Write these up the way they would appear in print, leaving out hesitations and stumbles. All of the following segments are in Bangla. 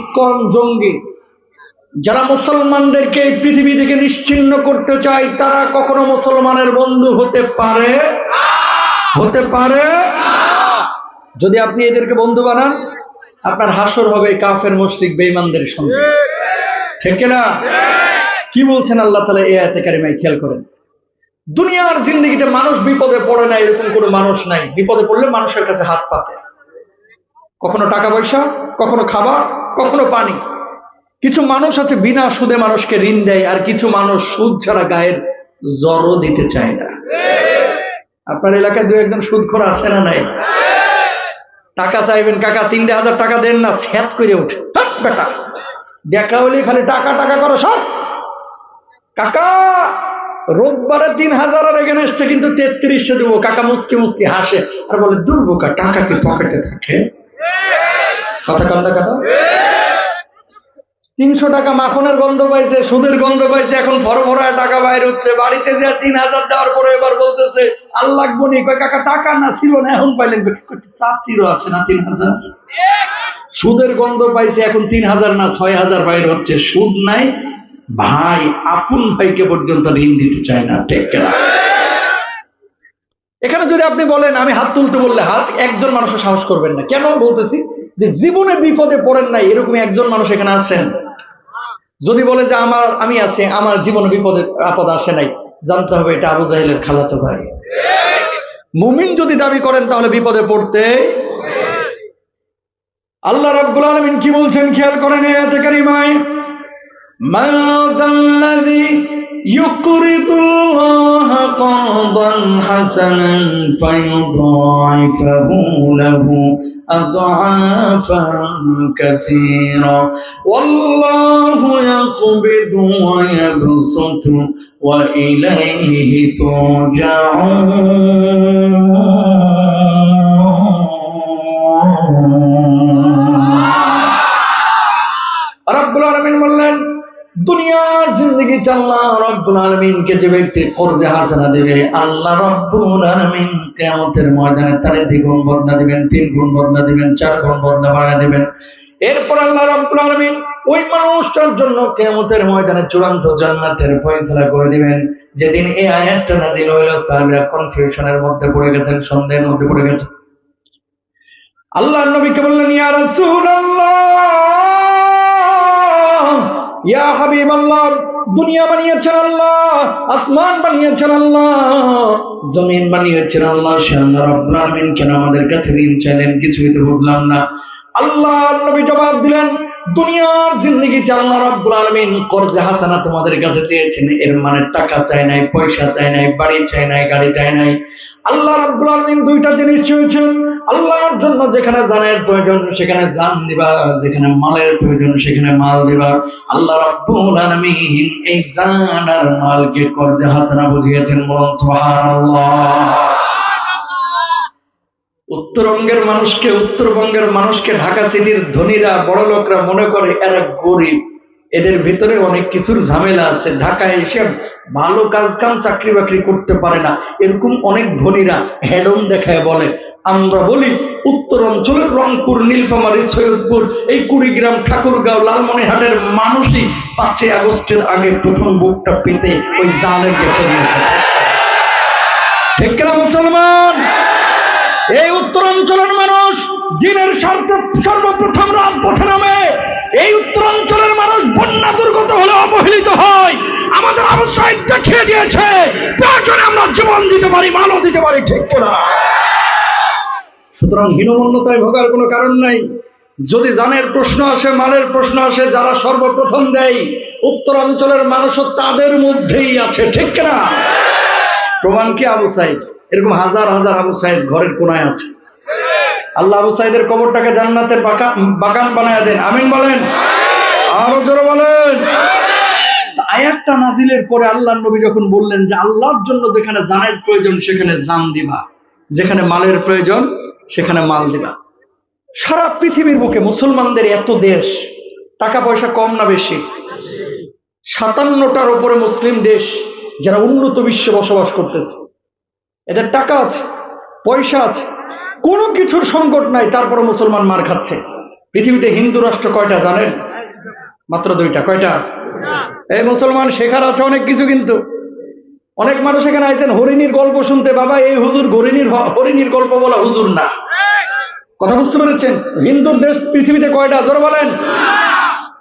ইসকন জঙ্গি, যারা মুসলমানদেরকে এই পৃথিবী থেকে নিশ্চিহ্ন করতে চায়, তারা কখনো মুসলমানের বন্ধু হতে পারে যদি আপনি এদেরকে বন্ধু বানান, আপনার হাসর হবে কাফের মুশরিক বেঈমানদের সঙ্গে। ঠিক না? কি বলছেন আল্লাহ তাআলা এই আয়াতে কারিমায়? খেয়াল করেন, দুনিয়ার জিন্দেগিতে মানুষ বিপদে পড়ে না এরকম কোনো মানুষ নাই। বিপদে পড়লে মানুষের কাছে হাত পাতে, কখনো টাকা পয়সা, কখনো খাবার, কখনো পানি। কিছু মানুষ আছে বিনা সুদে মানুষকে ঋণ দেয়, আর কিছু মানুষ সুদ ছাড়া গায়ের জড়ও দিতে চায় না। আপনার এলাকায় দু একজন সুদখোর আছে না নাই? টাকা চাইবেন, কাকা 3,000 টাকা দেন না, স্যাত করে উঠে, বেটা দেখা হলে খালি টাকা টাকা করো সব। কাকা রোববারে 3,000 আর এখানে এসছে, কিন্তু 3300 দেবো। কাকা মুসকি মুসকি হাসে আর বলে, দুর্বোকা, টাকা কি পকেটে থাকে? কথা কান্দা কাটা। 300 টাকা মাখনের গন্ধ পাইছে, সুদের গন্ধ পাইছে, এখন ভরভরায় টাকা বাইর হচ্ছে। বাড়িতে যে 3,000 দেওয়ার পরে এবার বলতেছে আর লাগবো নি। কয় কাকা টাকা না ছিল না, এখন পাইলেন? চাচিরও আছে না 3,000? সুদের গন্ধ পাইছে, এখন 3,000 না 6,000 বাইর হচ্ছে। সুদ নাই ভাই, আপন ভাইকে পর্যন্ত ঋণ দিতে চায় না। ঠিক না? এখানে যদি আপনি বলেন আমি হাত তুলতে বললে হাত, একজন মানুষের সাহস করবেন না। কেন বলতেছি? যে জীবনে বিপদে পড়েন নাই এরকম একজন মানুষ এখানে আছেন? যদি বলে যে আমি আছি, আমার জীবনে বিপদে আপদ আসে নাই, জানতে হবে এটা আবু জাহেলের খালাতো ভাই। মুমিন যদি দাবি করেন তাহলে বিপদে পড়তে। আল্লাহ রাব্বুল আলামিন কি বলছেন খেয়াল করেন আয়াতে কারিমায়, মান যাল্লাযী ইউকরিদুল্লাহা কারদান হাসানান ফায়ুদাইফাহু লাহু আদআফান কাসীরা ওয়াল্লাহু ইয়াকবিদু ওয়া ইয়াবসুতু ওয়া ইলাইহি তুরজাউন। রাব্বুল আলামিন বললেন, দুনিয়ার জিন্দেগিতে আল্লাহ রাব্বুল আলামিনকে যে ব্যক্তি কর্জে হাসানা দেবে, আল্লাহ রাব্বুল আলামিন কিয়ামতের ময়দানে তারে 2 গুণ বদলা দিবেন, 3 গুণ বদলা দিবেন, 4 গুণ বদলা বাড়ায় দিবেন। এরপর আল্লাহ রাব্বুল আলামিন ওই মানুষটার জন্য কিয়ামতের ময়দানে চূড়ান্ত জান্নাতের ফয়সালা করে দিবেন। যেদিন এই আয়াতটা নাযিল হলো, সাহাবীরা কনফিউশনের মধ্যে পড়ে গেছেন, সন্দেহের মধ্যে পড়ে গেছেন। আল্লাহর নবীকে বললেন, ইয়া রাসূলুল্লাহ, ইয়া হাবিবাল্লাহ, দুনিয়া বানিয়েছেন আল্লাহ, আসমান বানিয়েছেন আল্লাহ, জমিন বানিয়েছেন আল্লাহ, সে আল্লাহ রাব্বুল আলামিন কেন আমাদের কাছে ঋণ চাইলেন? কিছুই তো বুঝলাম না। আল্লাহর নবী জবাব দিলেন, দুনিয়ার জিন্দেগিতে আল্লাহ রাব্বুল আলামিন কর্জে হাসানা তোমাদের কাছে চেয়েছেন, এর মানে টাকা চাই নাই, পয়সা চাই নাই, বাড়ি চাই নাই, গাড়ি চাই নাই। আল্লাহ রাব্বুল আলামিন 2টা জিনিস চেয়েছেন। আল্লাহর জন্য যেখানে জানের প্রয়োজন সেখানে জান দিবা, যেখানে মালের প্রয়োজন সেখানে মাল দিবা। আল্লাহ রাব্বুল আলামিন এই জান আর মালকে কর্জে হাসানা বুঝিয়েছেন। বলুন সুবহানাল্লাহ। উত্তরবঙ্গের মানুষকে ঢাকা সিটির ধনীরা, বড় লোকরা মনে করে এরা গরিব, এদের ভিতরে অনেক কিছুর ঝামেলা আছে, ঢাকায় এসে ভালো কাজ কাম চাকরি বাকরি করতে পারে না, এরকম অনেক ধনীরা হেডম দেখায় বলে। আমরা বলি উত্তর অঞ্চলের রংপুর, নীলফামারী, সৈয়দপুর, এই কুড়িগ্রাম, ঠাকুরগাঁও, লালমনিরহাটের মানুষই 5ই আগস্টের আগে প্রথম বুকটা পেতে ওই জালেম দেখে দিয়েছে। ঠিক না মুসলমান? এই উত্তরাঞ্চলের মানুষ দিনের স্বার্থে সর্বপ্রথম রাজপথে নামে। এই উত্তরাঞ্চলের মানুষ বন্যা দুর্গত হলে অবহেলিত হয়। আমাদের আবু সাঈদ দেখিয়ে দিয়েছে, প্রয়োজনে আমরা জীবন দিতে পারি, মালও দিতে পারি। ঠিক না? সুতরাং হীনমন্যতায় ভোগার কোনো কারণ নাই। যদি জানের প্রশ্ন আসে, মালের প্রশ্ন আসে, যারা সর্বপ্রথম দেয় উত্তরাঞ্চলের মানুষও তাদের মধ্যেই আছে। ঠিক না? প্রমাণ কি? আবু সাঈদ। এরকম হাজার হাজার আবু সাঈদ ঘরের কোনায় আছে। আল্লাহ আবু সাঈদের কবরটাকে জান্নাতের বাগান বানায় দেন। আমিন বলেন, আরো জোরে বলেন। আয়াতটা নাজিলের পরে আল্লাহর নবী যখন বললেন যে আল্লাহর জন্য যেখানে জানের প্রয়োজন সেখানে জান দিবা, যেখানে মালের প্রয়োজন সেখানে মাল দিবা। সারা পৃথিবীর বুকে মুসলমানদের এত দেশ, টাকা পয়সা কম না বেশি? 57টার উপরে মুসলিম দেশ যারা উন্নত বিশ্বে বসবাস করতেছে। এদের টাকা আছে, পয়সা আছে, কোনো কিছুর সংকট নাই, তারপরে মুসলমান মার খাচ্ছে। পৃথিবীতে হিন্দু রাষ্ট্র কয়টা জানেন? মাত্র 2টা। কয়টা? এই মুসলমান শেখার আছে অনেক কিছু, কিন্তু অনেক মানুষ এখানে আইছেন হরিণীর গল্প শুনতে। বাবা, এই হুজুর হরিণীর গল্প বলা হুজুর না। কথা বুঝতে পেরেছেন? হিন্দুর দেশ পৃথিবীতে কয়টা? জোরে বলেন।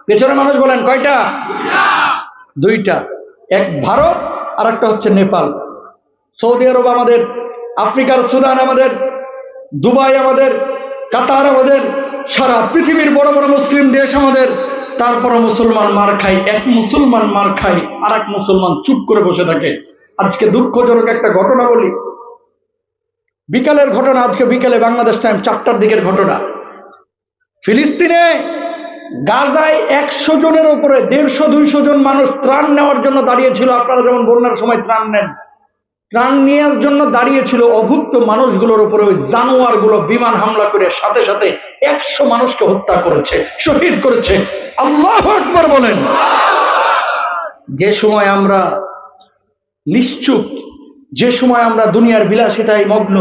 পেছনে মানুষ বলেন কয়টা? 2টা। এক ভারত, আর একটা হচ্ছে নেপাল। সৌদি আরব আমাদের, আফ্রিকার সুদান আমাদের, দুবাই আমাদের, কাতার আমাদের, সারা পৃথিবীর বড় বড় মুসলিম দেশ আমাদের। তারপরে মুসলমান মার খাই, এক মুসলমান মার খাই, আর এক মুসলমান চুপ করে বসে থাকে। আজকে দুঃখজনক একটা ঘটনা বলি, বিকালের ঘটনা, আজকে বিকালে বাংলাদেশ টাইম 4টার দিকের ঘটনা। ফিলিস্তিনে গাজায় 100 জনের উপরে 150-200 জন মানুষ ত্রাণ নেওয়ার জন্য দাঁড়িয়েছিল। আপনারা যেমন বন্যার সময় ত্রাণ নেন, ত্রাণ নেওয়ার জন্য দাঁড়িয়েছিল। অভুক্ত মানুষগুলোর উপরে ওই জানোয়ারগুলো বিমান হামলা করে সাথে সাথে 100 মানুষকে হত্যা করেছে, শহীদ করেছে। আল্লাহু আকবার বলেন। যে সময় আমরা নিশ্চুপ, যে সময় আমরা দুনিয়ার বিলাসিতায় মগ্ন,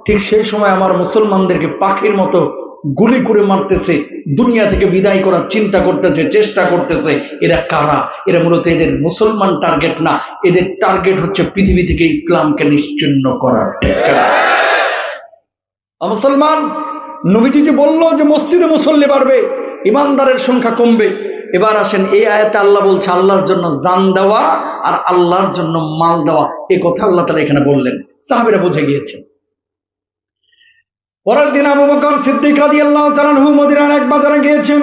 ঠিক সেই সময় আমার মুসলমানদেরকে পাখির মতো গুলি করে মারতেছে, দুনিয়া থেকে বিদায় করার চিন্তা করতেছে, চেষ্টা করতেছে। এরা কারা? এরা মূলত এদের মুসলমান টার্গেট না, এদের টার্গেট হচ্ছে পৃথিবী থেকে ইসলামকে নিশ্চিহ্ন করার। মুসলমান, নবীজি যে বলল যে মসজিদে মুসল্লি বাড়বে, ইমানদারের সংখ্যা কমবে। এবার আসেন, এই আয়াতে আল্লাহ বলছে আল্লাহর জন্য জান দেওয়া আর আল্লাহর জন্য মাল দেওয়া, এই কথা আল্লাহ তাআলা এখানে বললেন। সাহাবীরা বুঝে গিয়েছেন। পরের দিন আবু বকর সিদ্দিক রাদিয়াল্লাহু তাআলা আনহু মদিনার এক বাজারে গিয়েছেন।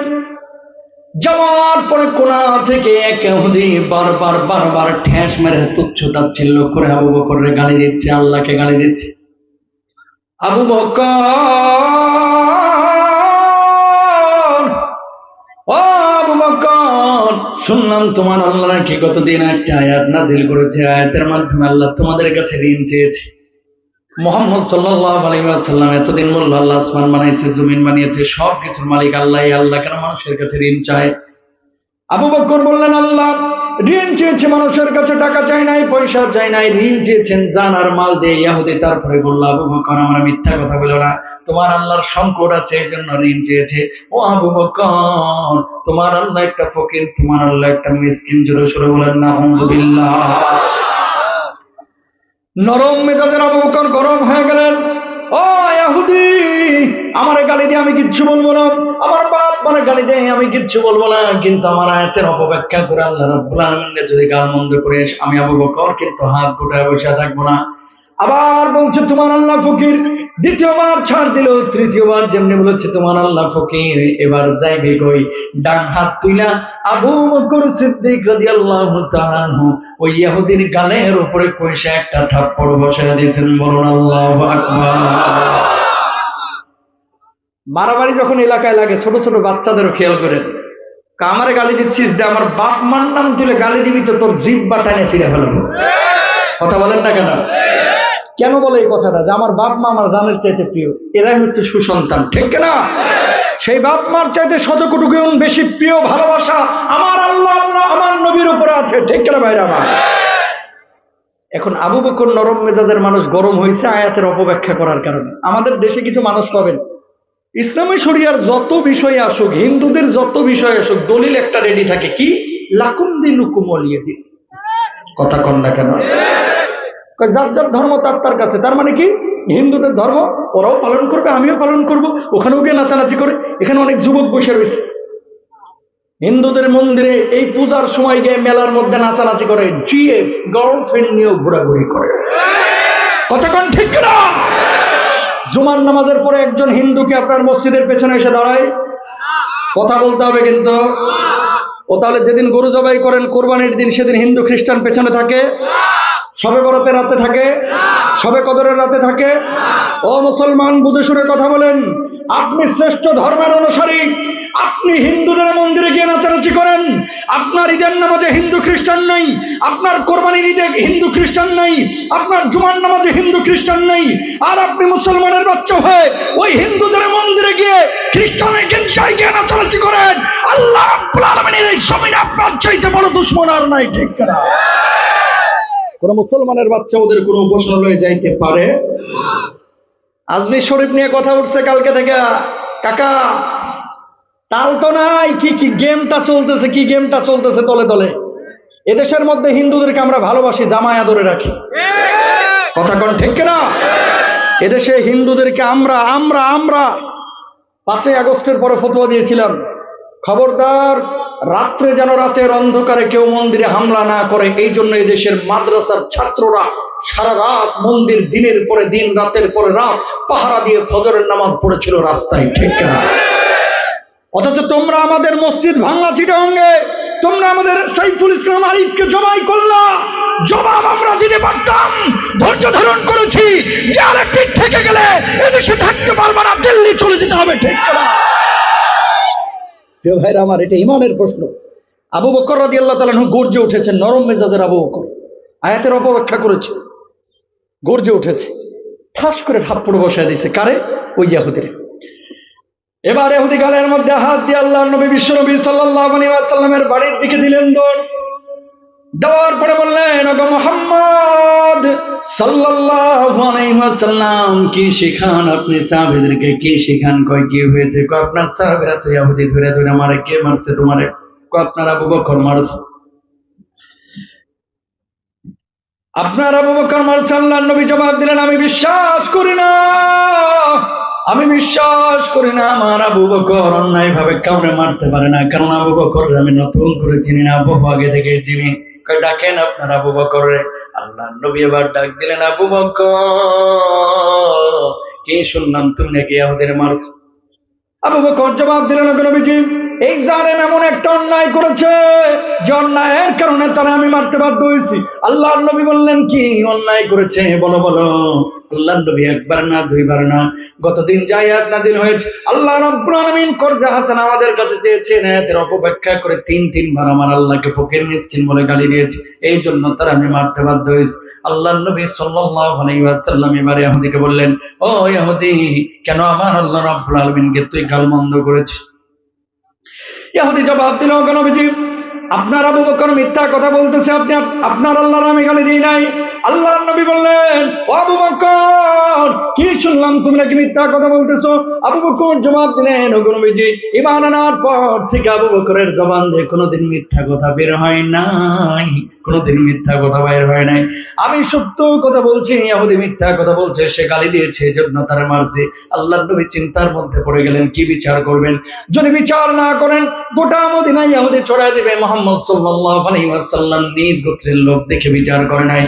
যাওয়ার পরে কোণা থেকে এক ইহুদি বারবার ঠেস মেরে তুচ্ছ-তাচ্ছিল্য করে আবু বকরের গালি দিচ্ছে, আল্লাহকে গালি দিচ্ছে। আবু বকর, ও আবু বকর, শুনলাম তোমার আল্লাহ নাকি কতদিন একটা আয়াত নাজিল করেছে, আয়াতের মাধ্যমে আল্লাহ তোমাদের কাছে ঋণ চেয়েছে। মুহাম্মদ সাল্লাল্লাহু আলাইহি ওয়াসাল্লাম এতদিন বলল আল্লাহ আসমান বানাইছে, জমিন বানিয়েছে, সব কিছুর মালিক আল্লাহ। আল্লাহ কেন মানুষের কাছে ঋণ চায়? আবু বকর বললেন, আল্লাহ ঋণ চেয়েছে মানুষের কাছে, টাকা চাই নাই, পয়সা চাই নাই, ঋণ চেয়েছেন জান আর মাল দিয়ে। ইহুদি তারপরে বলল, আবু বকর আমার মিথ্যা কথা বলো না, তোমার আল্লাহর সংকট আছে এই জন্য ঋণ চেয়েছে। ও আবু বকর, তোমার আল্লাহ একটা ফকির, তোমার আল্লাহ একটা মিসকিন। জোরে সোরে বলেন নাউযুবিল্লাহ। নরম মেজাজের আবু বকর গরম হয়ে গেলেন। ও ইহুদি, আমারে গালি দিয়ে আমি কিচ্ছু বলবো না, আমার বাপ মানে গালি দিয়ে আমি কিচ্ছু বলবো না, কিন্তু আমার আয়াতের অপব্যাখ্যা করে আল্লাহ রাব্বুল আলামিনকে যদি গালমন্দ করে আমি আবু বকর কিন্তু হাত গোটায় বসে থাকবো না। আবার বলছে তোমার আল্লাহ ফকির, দ্বিতীয়বার ছাড় দিল, তৃতীয়বার যেমনি বলেছে তোমার আল্লাহ ফকির, এবার যাইবে কই? ডান হাত তুইলা আবু বকর সিদ্দিক রাদিয়াল্লাহু তাআলা আনহু ওই ইহুদির গালের উপরে কইসা একটা থাপ্পড় বসায় দিয়েছেন। বলুন আল্লাহু আকবার। মারামারি যখন এলাকায় লাগে, ছোট ছোট বাচ্চাদেরও খেয়াল করেন, আমারে গালি দিচ্ছিস, যে আমার বাপ মার নাম তুলে গালি দিবি তো তোর জিহ্বা টানে ছিঁড়ে ফেলবো। কথা বলেন না কেন? কেন বলে এই কথাটা? যে আমার বাপ মা আমার জানের চাইতে প্রিয়, এরাই হচ্ছে সুসন্তান, ঠিক না? সেই বাপ মার চাইতে শতকোটি গুণ বেশি প্রিয় ভালোবাসা আমার আল্লাহ আমার নবীর উপরে আছে, ঠিক না ভাইরা আমার? এখন আবু বকর নরম মেজাজের মানুষ গরম হয়েছে আয়াতের অপব্যাখ্যা করার কারণে। আমাদের দেশে কিছু মানুষ পাবেন, ইসলামী শরিয়ার যত বিষয় আসুক, হিন্দুদের যত বিষয় আসুক, দলিল একটা রেডি থাকে, কি লাকুম দিনুকুম ওয়ালিয়া দিন। কথা কন না কেন? যার যার ধর্ম তার তার কাছে। তার মানে কি? হিন্দুদের ধর্ম ওরাও পালন করবে, আমিও পালন করব। ওখানেও গিয়ে নাচানাচি করে, এখানে অনেক যুবক বসে রয়েছে হিন্দুদের মন্দিরে এই পূজার সময় গিয়ে মেলার মধ্যে নাচানাচি করে, জিএফ গার্লফ্রেন্ড নিয়েও ঘোরাঘুরি করে। কতক্ষণ ঠিক না? জুমার নামাজের পরে একজন হিন্দুকে আপনার মসজিদের পেছনে এসে দাঁড়ায়, কথা বলতে হবে কিন্তু। ও তাহলে যেদিন গরু জবাই করেন কোরবানির দিন, সেদিন হিন্দু খ্রিস্টান পেছনে থাকে, সবে বরাতের রাতে থাকে, সবে কদরের রাতে থাকে। ও মুসলমান, বুঝে শুনে কথা বলেন। আপনি শ্রেষ্ঠ ধর্মের অনুসারী, আপনি হিন্দুদের মন্দিরে গিয়ে নাচানাচি করেন, আপনার ঈদের নামাজে হিন্দু খ্রিস্টান নেই, আপনার কোরবানির ঈদে হিন্দু খ্রিস্টান নেই, আপনার জুমার নামাজে হিন্দু খ্রিস্টান নেই, আর আপনি মুসলমানের বাচ্চা হয়ে ওই হিন্দুদের মন্দিরে গিয়ে খ্রিস্টানের গির্জায় গিয়ে নাচানাচি করেন। আল্লাহ রাব্বুল আলামিনের এই জমিনে আপনার চাইতে বড় দুশমন আর নাই, ঠিক না? কোন মুসলমানের বাচ্চা ওদের কোন উপাসনালয়ে যাইতে পারে? আজমির শরীফ নিয়ে কথা উঠছে কালকে থেকে, কাকা তাল তো নাই, কি কি গেমটা চলতেছে, কি গেমটা চলতেছে দলে দলে। এদেশের মধ্যে হিন্দুদেরকে আমরা ভালোবাসি, জামায়া ধরে রাখি, কথা কোন ঠিক কিনা? এদেশে হিন্দুদেরকে আমরা আমরা আমরা 5ই আগস্টের পরে ফতোয়া দিয়েছিলাম, খবরদার রাত্রে যেন রাতের অন্ধকারে কেউ মন্দিরে হামলা না করে। এই জন্য এদেশের মাদ্রাসার ছাত্ররা সারা রাত মন্দির দিনের পরে দিন, রাতের পরে রাত পাহারা দিয়ে ফজরের নামাজ পড়েছিল রাস্তায়, ঠিক কিনা? অথচ তোমরা আমাদের মসজিদ ভাঙা চিটাঙ্গে তোমরা আমাদের সাইফুল ইসলাম আরিফকে জবাই করলা, জবাব আমরা দিতে পারতাম, ধৈর্য ধারণ করেছি। যে আরেকদিন থেকে গেলে এদেশে থাকতে পারবে না, দিল্লি চলে যেতে হবে, ঠিক কিনা? প্রিয় ভাইরা আমার, এটা ইমানের প্রশ্ন। আবু বকর রাদিয়াল্লাহু তাআলা গর্জে উঠেছেন, নরম মেজাজের আবু বকর আয়াতের অপব্যাখ্যা করেছে, গর্জে উঠেছে, ঠাস করে থাপ্পড় বসায় দিছে। কারে? ওই ইহুদিরে। এবার ইহুদি গালের মধ্যে হাত দিয়ে আল্লাহর নবী বিশ্বনবী সাল্লাল্লাহু আলাইহি ওয়াসাল্লামের বাড়ির দিকে দিলেন দৌড়। দেওয়ার পরে বললেন, ওগো মুহাম্মদ সাল্লাল্লাহু আলাইহি ওয়াসাল্লাম, কি শিখান আপনি সাহাবীদেরকে? কি শিখান? কয় কি হয়েছে? কয় আপনার সাহাবীরা তো ইহুদি ধরে ধরে মারে। কে মারছে তোমারে? কয় আপনার আবু বকর মারছে। আপনার আবু বকর মারছে। আল্লাহর নবী জবাব দিলেন, আমি বিশ্বাস করি না, আমি বিশ্বাস করি না আমার আবু বকর অন্যায় ভাবে কাউরে মারতে পারে না, কারণ আবু বকর আমি নতুন করে চিনি না, বহু আগে থেকে চিনি। ডাকেন আপনার আবু বকরে। আল্লাহর নবী এবার ডাক দিলেন, আবু বকর, কে শুনলাম তুমি নাকি আমাদের মারছো? আবু বকর জবাব দিলেন, নবীজি, এই জালেম এমন একটা অন্যায় করেছে যে অন্যায়ের কারণে তারা আমি মারতে বাধ্য হয়েছি। আল্লাহর নবী বললেন, কি অন্যায় করেছে বলো বলো। আল্লাহর নবী একবার না দুইবার না, গতদিন যে আয়াত নাযিল হয়েছে, আল্লাহ রাব্বুল আলামিন করজা হাসান আমাদের কাছে চেয়েছেন, আয়াতের অপব্যাখ্যা করে তিনবার আমার আল্লাহকে ফকির মিসকিন বলে গালি দিয়েছে, এই জন্য তারা আমি মারতে বাধ্য হয়েছি। আল্লাহর নবী সাল্লাল্লাহু আলাইহি ওয়াসাল্লাম এবারে ইহুদিকে বললেন, ও ইহুদি, কেন আমার আল্লাহ রাব্বুল আলামিনকে তুই গালমন্দ করেছিস? ইহুদি জবাব দিল, নবীজি, আপনার আবু বকর মিথ্যা কথা বলতেছে, আপনি আপনার আল্লাহর আমি গালি দিই নাই। আল্লাহর নবী বললেন, ও আবু বকর, কি শুনলাম তুমি নাকি মিথ্যা কথা বলতেছো? আবু বকর জবাব দিলেন, ও নবীজি, ঈমান আনার পর থেকে আবু বকরের জবান দিয়ে কোনোদিন মিথ্যা কথা বের হয় নাই, কোনোদিন মিথ্যা কথা বের হয় নাই। আমি সত্য কথা বলছি, ইহুদি মিথ্যা কথা বলছে, সে গালি দিয়েছে, এজন্য তারা মারছে। আল্লাহর নবী চিন্তার মধ্যে পড়ে গেলেন, কি বিচার করবেন? যদি বিচার না করেন গোটা মদিনায় ইহুদি ছড়ায় দিবে। মুহাম্মদ সাল্লাল্লাহু আলাইহি ওয়াসাল্লাম নিজ গোত্রের লোক দেখে বিচার করে নাই।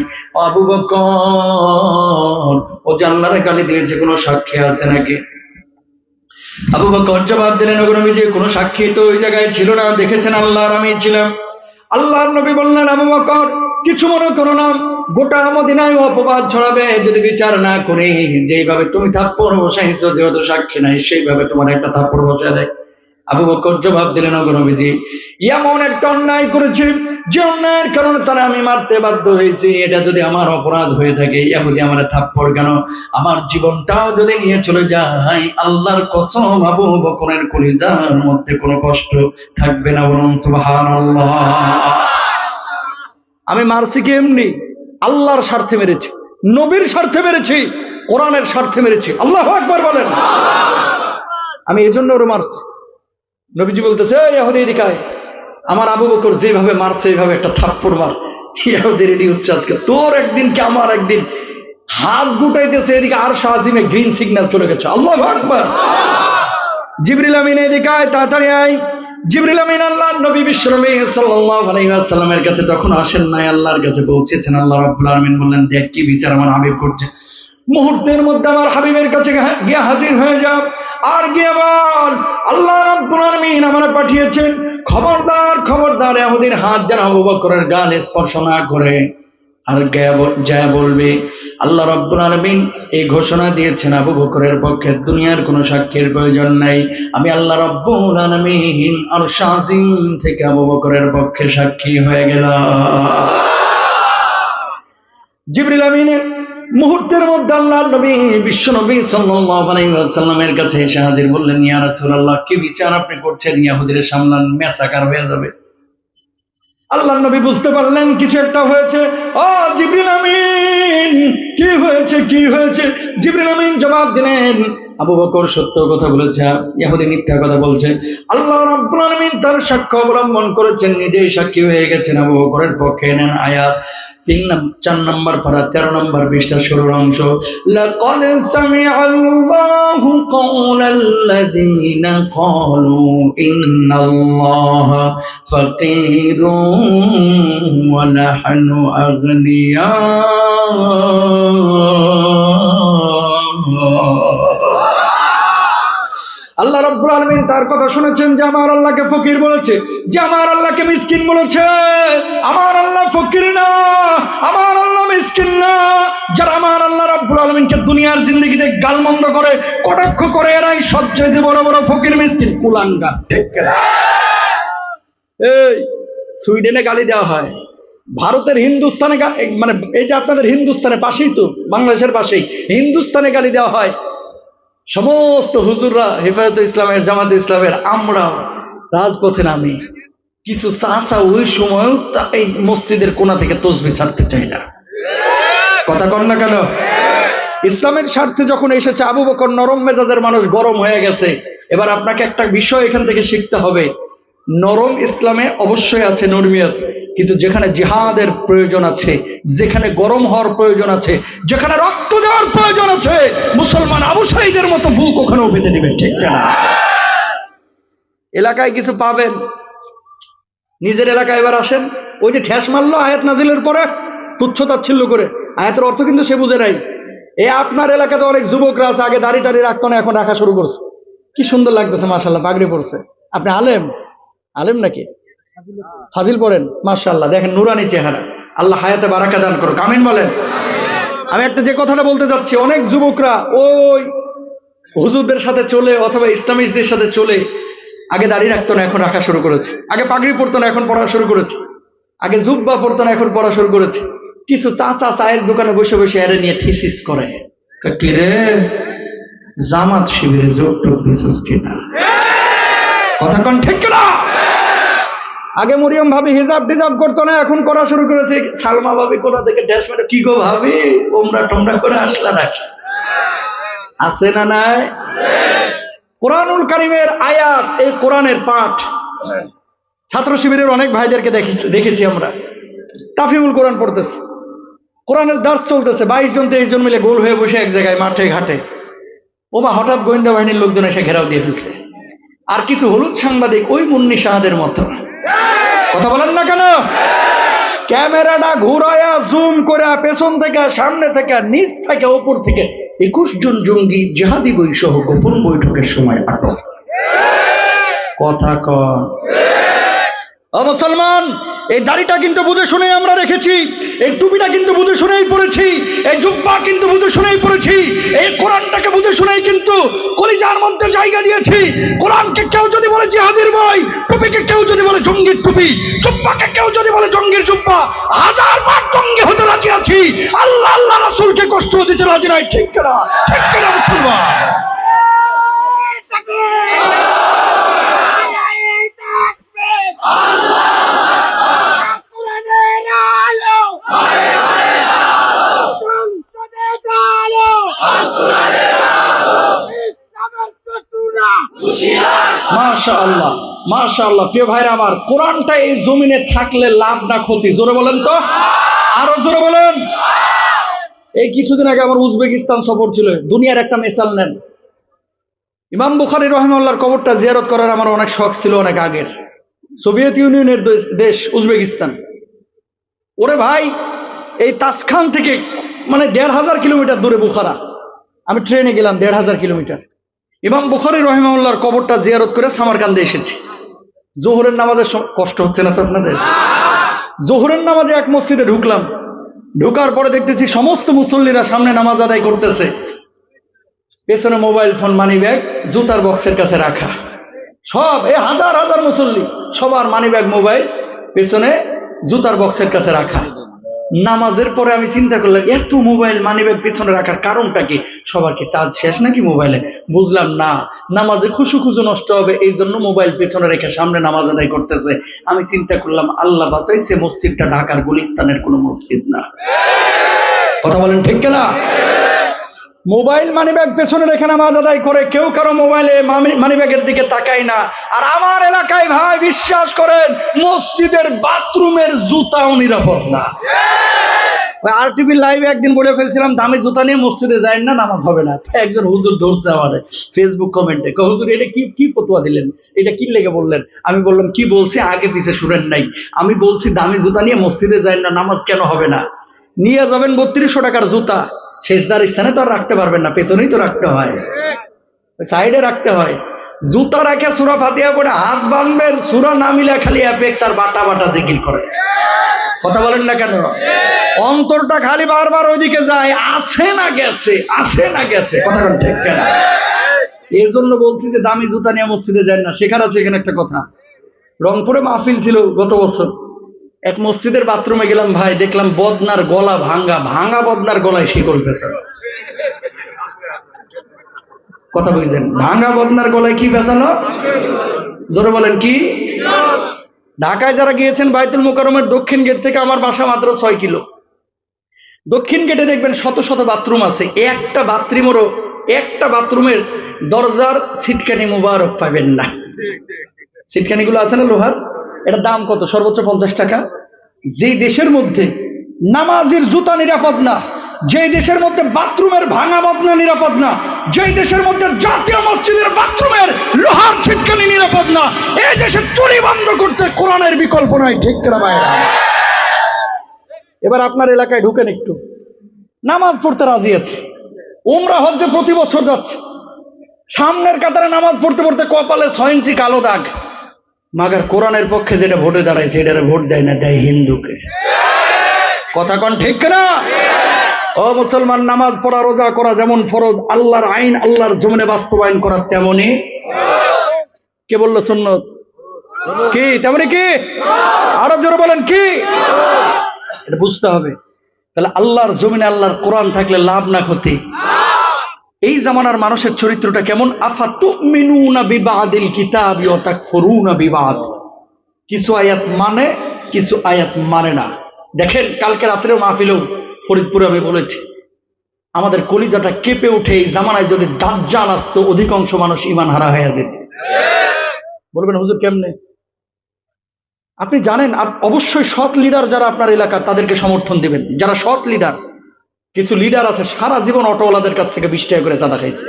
আবু বকর, ও যে আল্লাহর গালি দিয়েছে, কোনো সাক্ষী আছে নাকি? আবু বকর জবাব দিলেন, ওগো নবীজি, কোনো সাক্ষী তো ওই জায়গায় ছিল না, দেখেছেন আল্লাহর আমি ছিলাম। আল্লাহর নবী বললেন, আবু বকর, কিছু মনে করো না, গোটা মদিনায় অপবাদ ছড়াবে যদি বিচার না করে। যেইভাবে তুমি থাপ্পড় বসাইছো, যেহেতু সাক্ষী নাই, সেইভাবে তোমার একটা থাপ্পড় বসা দেয়। আবু বকর জবাব দিলেন, ওগো নবীজি, এমন একটা অন্যায় করেছে যে অন্যায়ের কারণে তারা আমি মারতে বাধ্য হয়েছি। এটা যদি আমার অপরাধ হয়ে থাকে, ইহুদি আমার থাপ্পড় কেন? আমার জীবনটাও যদি নিয়ে চলে যায়, আল্লাহর কসম আবু বকরের কলিজার মধ্যে কোনো কষ্ট থাকবে না, বলুন সুবহানাল্লাহ। আমি মারছি কি এমনি? আল্লাহর স্বার্থে মেরেছি, নবীর স্বার্থে মেরেছি, কোরআনের স্বার্থে মেরেছি। আল্লাহু আকবার বলেন। আমি এই জন্য ওরে মারছি। নবীজি বলতেছে, ইহুদি এদিকে আয়, আমার আবু বকর যেভাবে মারছে এইভাবে একটা থাপ্পড় মার। ইহুদি রেডি হচ্ছে আজকে, তোর একদিন কি আমার একদিন। হাত গুটাইতেছে, এদিকে আরশ আজিমে গ্রিন সিগন্যাল চলে গেছে। আল্লাহু আকবার। জিবরিল আমিন এদিকে আয়, তাড়াতাড়ি আয়। জিবরিল আমিন আল্লাহর নবী বিশ্বনবী সাল্লাল্লাহু আলাইহি ওয়াসাল্লামের কাছে তখন আসেন নাই, আল্লাহর কাছে পৌঁছেছেন। আল্লাহ রাব্বুল আলামিন বললেন, দেখ কি বিচার আমার হাবিব করছে। মুহূর্তের মধ্যে আমার হাবিবের কাছে গিয়ে হাজির হয়ে যাও, আর গিয়ে বল, আল্লাহ রাব্বুল আলামিন আমারে পাঠিয়েছেন, খবরদার খবরদার ইহুদির হাত যেন আবু বকরের গাল স্পর্শ না করে। আর যা বলবে, আল্লাহ রাব্বুল আলামিন এই ঘোষণা দিয়েছেন, আবু বকরের পক্ষে দুনিয়ার কোনো সাক্ষীর প্রয়োজন নাই। আমি আল্লাহ রাব্বুল আলামিন আরশ আজিম থেকে আবু বকরের পক্ষে সাক্ষী হয়ে গেলাম। জিবরিল আমিনের মুহূর্তের মধ্যে আল্লাহর নবী বিশ্বনবী সাল্লাল্লাহু আলাইহি ওয়াসাল্লামের কাছে এসে হাজির, বললেন, ইয়া রাসূলুল্লাহ, কি বিচার আপনি করছেন? ইহুদিদের সামলান, মেসাকার হয়ে যাবে। আল্লাহর নবী বুঝতে পারলেন কিছু একটা হয়েছে। ও জিবরিল আমিন, কি হয়েছে কি হয়েছে? জিবরিল আমিন জবাব দিলেন, আবু বকর সত্য কথা বলেছে, ইহুদি মিথ্যা কথা বলছে। আল্লাহ রাব্বুল আলামিন তার সাক্ষ্য অবলম্বন করেছেন, নিজেই সাক্ষী হয়ে গেছেন আবু বকরের পক্ষে। নেন আয়াত 4 নম্বর পারা 13 নম্বর পৃষ্ঠা শুরুর অংশ। লাকাদ সামিআল্লাহু কাওলাল্লাযীনা ক্বালু ইন্নাল্লাহা ফাকীরুন ওয়া নাহনু আগনিয়া। আল্লাহ রাব্বুল আলামিন তার কথা শুনেছেন যে আমার আল্লাহকে ফকির বলেছে, যে আমার আল্লাহকে মিসকিন বলেছে। আমার আল্লাহ ফকির না, আমার আল্লাহ মিসকিন না। যারা আমার আল্লাহ রাব্বুল আলামিনকে দুনিয়ার জিন্দেগিতে গালমন্দ করে, কটাক্ষ করে, এরাই সবচেয়ে বড় বড় ফকির, মিসকিন, কুলাঙ্গার। ঠিক না? এই সুইডেনে গালি দেওয়া হয়, ভারতের হিন্দুস্তানে মানে এই যে আপনাদের হিন্দুস্তানের পাশেই তো, বাংলাদেশের পাশেই হিন্দুস্তানে গালি দেওয়া হয়। সমস্ত হুজুররা, হেফাজতে ইসলামের, জামাতে ইসলামের, আমরা রাজপথে নামি। কিছু চাচা ওই সময়ও এই মসজিদের কোণা থেকে তসবিহ ছাড়তে চাই না। কথা কন না কেন? ইসলামের স্বার্থে যখন এসেছে, আবু বকর নরম মেজাজের মানুষ, গরম হয়ে গেছে। এবার আপনাকে একটা বিষয় এখান থেকে শিখতে হবে। নরম ইসলামে অবশ্যই আছে নরমিয়ত, কিন্তু যেখানে জিহাদের প্রয়োজন আছে, যেখানে গরম হওয়ার প্রয়োজন আছে, যেখানে রক্ত দেওয়ার প্রয়োজন আছে, মুসলমান আবু সাঈদের মতো বুক ওখানেও পেতে দিবেন। ঠিক না? এলাকায় কিছু পাবেন, নিজের এলাকায় এবার আসেন। ওই যে ঠেস মারলো আয়াত নাজিলের পরে তুচ্ছ তাচ্ছিল্য করে, আয়াতের অর্থ কিন্তু সে বুঝে নাই। আপনার এলাকাতে অনেক যুবকরা আছে, আগে দাড়ি টাড়ি রাখতো না, এখন রাখা শুরু করছে। কি সুন্দর লাগতেছে, মাশাআল্লাহ, পাগড়ি পড়ছে। আপনি আলেম? আলেম নাকি? ফাজিল পড়েন, মাশাআল্লাহ, দেখেন নুরানি চেহারা। আল্লাহ হায়াতে বারাকা দান করুক, আমিন বলেন। আমি একটা যে কথাটা বলতে যাচ্ছি, অনেক যুবকরা ওই হুজুরদের সাথে চলে অথবা ইসলামিস্টদের সাথে চলে আগে দাড়ি রাখতো না, এখন রাখা শুরু করেছে। আগে পাগড়ি পরতো না, এখন পড়া শুরু করেছে। আগে জুব্বা পরতো না, এখন পড়া শুরু করেছে। কিছু চাচা চায়ের দোকানে বসে বসে এরে নিয়ে থিসিস করে, কি রে জামাত শিবিরে যোগ টোক দিছিস কিনা? কথা কোন ঠিক না? আগে মরিয়ম ভাবি হিজাব টিজাব করতো না, এখন করা শুরু করেছে। সালমা ভাবি কোথা থেকে ড্যাশ মেরে, কি গো ভাবি ওমরা টোমরা করে আসলা নাকি? আছে না নাই? কোরআনুল কারীমের আয়াত, এই কোরআনের পাঠ ছাত্র শিবিরের অনেক ভাইদেরকে দেখেছি আমরা। তাফিমুল কোরআন পড়তেছে, কোরআনের দার্স চলতেছে, 22 জন 23 জন মিলে গোল হয়ে বসে এক জায়গায় মাঠে ঘাটে। ওবা হঠাৎ গোয়েন্দা বাহিনীর লোকজন এসে ঘেরাও দিয়ে ফেলছে। আর কিছু হলুদ সাংবাদিক ওই মুন্নি শাহাদের মতো, কথা বলেন না কেন? ক্যামেরাটা ঘুরায়া জুম করে পেছন থেকে, সামনে থেকে, নিচ থেকে, উপর থেকে 21 জন জঙ্গি জিহাদি বই সহ গোপন বৈঠকের সময় আটক। কথা কন। মুসলমান, এই দাড়িটা কিন্তু বুঝে শুনেই আমরা রেখেছি, এই টুপিটা কিন্তু বুঝে শুনেই পড়েছি, এই জুব্বা কিন্তু বুঝে শুনেই পড়েছি, এই কোরআনটাকে বুঝে শুনেই কিন্তু কলিজার মধ্যে জায়গা দিয়েছি। কোরআনকে কেউ যদি বলে জিহাদের বই, টুপিকে কেউ যদি বলে জঙ্গির টুপি, জুব্বাকে কেউ যদি বলে জঙ্গির জুব্বা, 1000 বার জঙ্গি হতে রাজি আছি। আল্লাহ আল্লাহ রাসূলকে কষ্ট দিতে রাজি নাই। ঠিক না? ঠিক না মুসলমান? মাশাআল্লাহ, মাশাআল্লাহ। প্রিয় ভাইরা আমার, কোরআনটা এই জমিনে থাকলে লাভ না ক্ষতি? জোরে বলেন তো, আরো জোরে বলেন। এই কিছুদিন আগে আমার উজবেকিস্তান সফর ছিল। দুনিয়ার একটা মিসাল নেন, ইমাম বুখারী রাহিমাহুল্লাহর কবরটা জিয়ারত করার আমার অনেক শখ ছিল, অনেক আগের। সোভিয়েত ইউনিয়নের দেশ উজবেকিস্তান। ওরে ভাই, এই তাসখান থেকে মানে 1500 কিলোমিটার দূরে বুখারা। আমি ট্রেনে গেলাম 1500 কিলোমিটার। ইমাম বুখারী রাহিমাহুল্লাহর কবরটা জিয়ারত করে সামারকান্দে এসেছি। জোহরের নামাজের কষ্ট হচ্ছে না তো আপনাদের? জোহরের নামাজে এক মসজিদে ঢুকলাম। ঢুকার পরে দেখতেছি সমস্ত মুসল্লিরা সামনে নামাজ আদায় করতেছে, পেছনে মোবাইল ফোন, মানি ব্যাগ জুতার বক্সের কাছে রাখা। সব এই হাজার হাজার মুসল্লি, সবার মানি ব্যাগ, মোবাইল পেছনে জুতার বক্সের কাছে রাখা। নামাজের পরে আমি চিন্তা করলাম, এত মোবাইল মানি ব্যাগ পিছনে রাখার কারণটা কি? সবার কি চার্জ শেষ নাকি মোবাইলে? বুঝলাম না, নামাজে খুশু নষ্ট হবে, এই জন্য মোবাইল পেছনে রেখে সামনে নামাজ আদায় করতেছে। আমি চিন্তা করলাম, আল্লাহ বাঁচাইছে, মসজিদটা ঢাকার গুলিস্তানের কোনো মসজিদ না। কথা বলেন ঠিক কিনা? মোবাইল মানিব্যাগ পেছনে রেখে নামাজ আদায় করে, কেউ কারো মোবাইলে মানিব্যাগের দিকে তাকায় না। আর আমার এলাকায় ভাই বিশ্বাস করেন মসজিদের বাথরুমের জুতাও নিরাপদ না। আরটিভি লাইভে একদিন বলে ফেলছিলাম দামি জুতা নিয়ে মসজিদে যায় না, নামাজ হবে না। একজন হুজুর ধরছে আমাদের ফেসবুক কমেন্টে, হুজুর এটা কি ফতোয়া দিলেন, এটা কি লেগে বললেন? আমি বললাম কি বলছি আগে পিছে শুনেন নাই। আমি বলছি দামি জুতা নিয়ে মসজিদে যায় না, নামাজ কেন হবে না? নিয়ে যাবেন 3200 টাকার জুতা, সেজদার স্থানে তো আর রাখতে পারবেন না, পেছনেই তো রাখতে হয়, সাইডে রাখতে হয়। জুতা রাখে সূরা ফাতিহা পড়ে হাত বাঁধবেন, সূরা না মিলা খালি অ্যাপেক্স আর বাটা বাটা জিকির করে। কথা বলেন না কেন? অন্তরটা খালি বারবার ওইদিকে যায়, আসে না গেছে, আসে না গেছে। কথা বলেন ঠিক কেনা? এই জন্য বলছি যে দামি জুতা নিয়ে মসজিদে যায় না। শেখার আছে এখানে একটা কথা। রংপুরে মাহফিল ছিল গত বছর, এক মসজিদের বাথরুমে গেলাম ভাই, দেখলাম বদনার গলা ভাঙ্গা, ভাঙ্গা বদনার গলায় শিকল পেঁচানো। কথা বুঝছেন? ভাঙ্গা বদনার গলায় কি পেঁচানো? জোরে বলেন কি? ঢাকায় যারা গিয়েছেন বাইতুল মোকাররমের দক্ষিণ গেট থেকে আমার বাসা মাত্র 6 কিলো। দক্ষিণ গেটে দেখবেন শত শত বাথরুম আছে, একটা বাথরুমের দরজার সিটকানি মুবারক পাবেন না। সিটকানিগুলো আছে না লোহার, এটা দাম কত? সর্বোচ্চ 50 টাকা। যেই দেশের মধ্যে নামাজের জুতা নিরাপদ না, যেই দেশের মধ্যে বাথরুমের ভাঙা বদনা নিরাপদ না, যেই দেশের মধ্যে জাতীয় মসজিদের বাথরুমের লোহার ছিটকানি নিরাপদ না, এই দেশে চুরি বন্ধ করতে কোরআনের বিকল্প নাই। ঠিক না ভাইরা? এবার আপনার এলাকায় ঢুকেন, একটু নামাজ পড়তে রাজি আছে, উমরা হজ্জে প্রতি বছর যাচ্ছে, সামনের কাতারে নামাজ পড়তে পড়তে কপালে 6 ইঞ্চি কালো দাগ, মাগার কোরআনের পক্ষে যেটা ভোটে দাঁড়াইছে এটারে ভোট দেয় না, দেয় হিন্দুকে। কথা কন ঠিক না? ও মুসলমান, নামাজ পড়া রোজা করা যেমন ফরজ, আল্লাহর আইন আল্লাহর জমিনে বাস্তবায়ন করা তেমনি। কে বললো সুন্নত? কি তেমনি? কি আরো জোরে বলেন কি? এটা বুঝতে হবে। তাহলে আল্লাহর জমিনে আল্লাহর কোরআন থাকলে লাভ না ক্ষতি? এই জামানার মানুষের চরিত্রটা কেমন? আফাতুমিনুনা বিবাদিল কিতাবি ওয়া তাকফুরুনা বিবাদ। কিছু আয়াত মানে, কিছু আয়াত মানে না। দেখেন কালকে রাত্রেও মাহফিলেও ফরিদপুরে আমি বলেছি, আমাদের কলিজাটা কেঁপে উঠে এই জামানায় যদি দাজ্জাল আসতো অধিকাংশ মানুষ ঈমান হারা হয়ে যেত। বলবেন হুজুর কেমনে? আপনি জানেন অবশ্যই সৎ লিডার যারা আপনার এলাকার তাদেরকে সমর্থন দিবেন, যারা সৎ লিডার। কিছু লিডার আছে সারা জীবন অটোওয়ালাদের কাছ থেকে 20 টাকা করে চাঁদা খাইছে,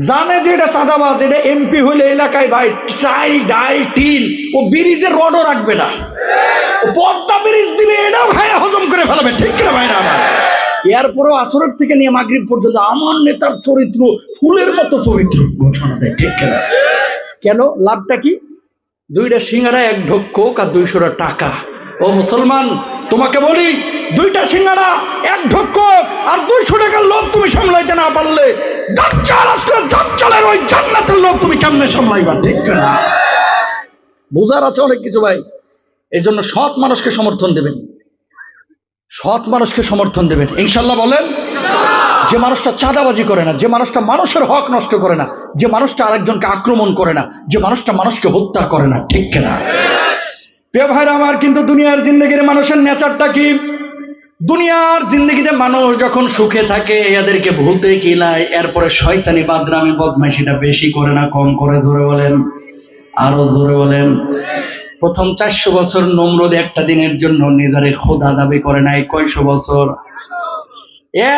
জানে যে এটা চাঁদাবাজ, এটা এমপি হইলে এলাকায় ভাই চাই ডাই টিন ও ব্রিজের রডও রাখবে না, ও পদ্মা ব্রিজ দিলে এটাও ভাই হজম করে ফেলাবে। ঠিক না ভাইরা আমার? এরপরেও আসরের থেকে নিয়ে মাগরিব পর্যন্ত আমার নেতার চরিত্র ফুলের মতো পবিত্র ঘোষণা দেয়। ঠিক না? কেন? লাভটা কি? 2টা সিঙ্গারা 1 ঢোক কোক আর 200 টাকা। ও মুসলমান, তোমাকে বলি 2টা সিঙ্গারা 1 ঢোক কোক আর 200 টাকার লোভ তুমি সামলাইতে না পারলে দাজ্জাল আসলে দাজ্জালের ওই জান্নাতের লোভ তুমি কেমনে সামলাইবা? ঠিক না? বুঝার আছে অনেক কিছু ভাই। এই জন্য সৎ মানুষকে সমর্থন দেবেন, সৎ মানুষকে সমর্থন দেবেন ইনশাল্লাহ। বলেন যে মানুষটা চাঁদাবাজি করে না, যে মানুষটা মানুষের হক নষ্ট করে না, যে মানুষটা আরেকজনকে আক্রমণ করে না, যে মানুষটা মানুষকে হত্যা করে না। ঠিক না? প্রিয় ভাইরা আমার, কিন্তু দুনিয়ার জিন্দগির মানুষের নেচারটা কি? দুনিয়ার জিন্দগিতে মানুষ যখন সুখে থাকে এদেরকে ভূতে কিলায়, এরপরে শয়তানি বাদরামি বদমাইশিটা বেশি করে না কম করে? জোরে বলেন, আরো জোরে বলেন। প্রথম 400 বছর নমরুদ একটা দিনের জন্য নিজের খোদা দাবি করে নাই। কয়শো বছর?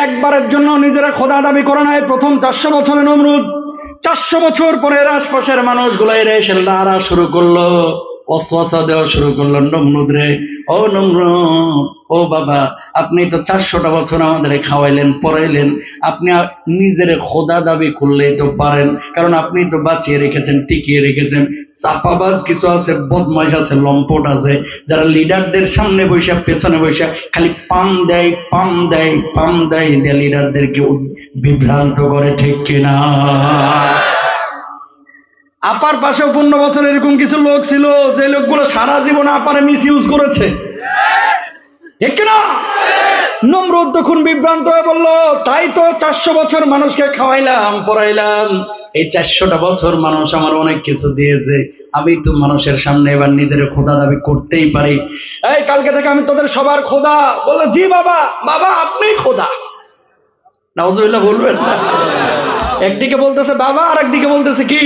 একবারের জন্য নিজেরা খোদা দাবি করে নাই প্রথম 400 বছরে নমরুদ। 400 বছর পরে আশপাশের মানুষগুলো এসে লারা শুরু করলো, ওয়াসওয়াসা দেওয়া শুরু করলো, নমরুদ রে, ও নমরুদ, ও বাবা, আপনি তো 400টা বছর আমাদের খাওয়াইলেন পড়াইলেন, আপনি নিজের খোদা দাবি করলেই তো পারেন, কারণ আপনি তো বাঁচিয়ে রেখেছেন, টিকিয়ে রেখেছেন। চাপাবাজ কিছু আছে, বদমাইশ আছে, লম্পট আছে, যারা লিডারদের সামনে বৈশা পেছনে বৈশা খালি পাম দেয় পাম দেয় পাম দেয় দিয়ে লিডারদেরকে বিভ্রান্ত করে। ঠিক কিনা? আপার পাশেও 15 বছর এরকম কিছু লোক ছিল, যে লোকগুলো সারা জীবন আপারে মিস ইউজ করেছে। ঠিক কিনা? নমরুদ তখন বিভ্রান্ত হয়ে বলল, তাই তো 400 বছর মানুষকে খাওয়াইলাম পড়াইলাম, এই 400টা বছর মানুষ আমার অনেক কিছু দিয়েছে, আমি তো মানুষের সামনে এবার নিজের খোদা দাবি করতেই পারি। এই কালকে থেকে আমি তোদের সবার খোদা। বললো জি বাবা, বাবা আপনি খোদা। নাউজুবিল্লাহ বলবেন না। একদিকে বলতেছে বাবা, আর একদিকে বলতেছে কি?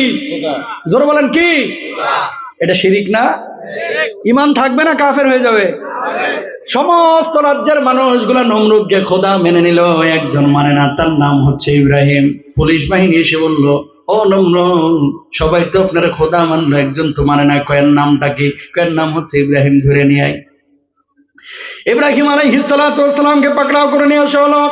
জোরে বলেন কি? এটা শিরিক না? ঈমান থাকবে না কাফের হয়ে যাবে? সমস্ত রাজ্যের মানুষগুলা নমরুদকে খোদা মেনে নিল, একজন মানে না, তার নাম হচ্ছে ইব্রাহিম। পুলিশ বাহিনী এসে বলল, ও নমরুদ, সবাই তো আপনারা খোদা মানলো, একজন তো মানে না, কয়ের নামটা কি? কয়ের নাম হচ্ছে ইব্রাহিম, ধরে নিয়ে আয়। ইব্রাহিম আলাইহিস সালাতু ওয়াস সালামকে পাকড়াও করে নিয়ে আসা হলো।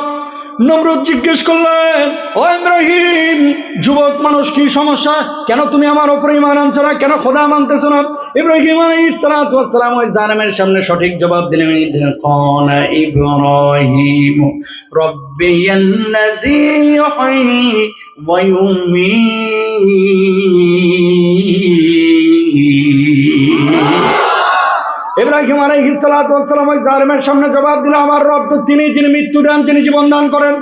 নমরুদ জিজ্ঞেস করলেন, ও ইব্রাহিম, যুবক মানুষ, কি সমস্যা? কেন তুমি আমার উপরে ঈমান আনছো না? কেন খোদা মানতেছো না? ইব্রাহিম আলাইহিস সালাতু ওয়াস সালাম ওই জালেমের সামনে সঠিক জবাব দিলেন। ক্বালা ইব্রাহিম রাব্বিয়াল্লাযী ইউহয়ী ওয়া ইউমীত। ইব্রাহিম আলাইহিস সালাতু ওয়াস সালাম ওই জালেমের সামনে জবাব দিল, আমার রব তো তিনি, যিনি মৃত্যু দেন, তিনি জীবন দান করেন।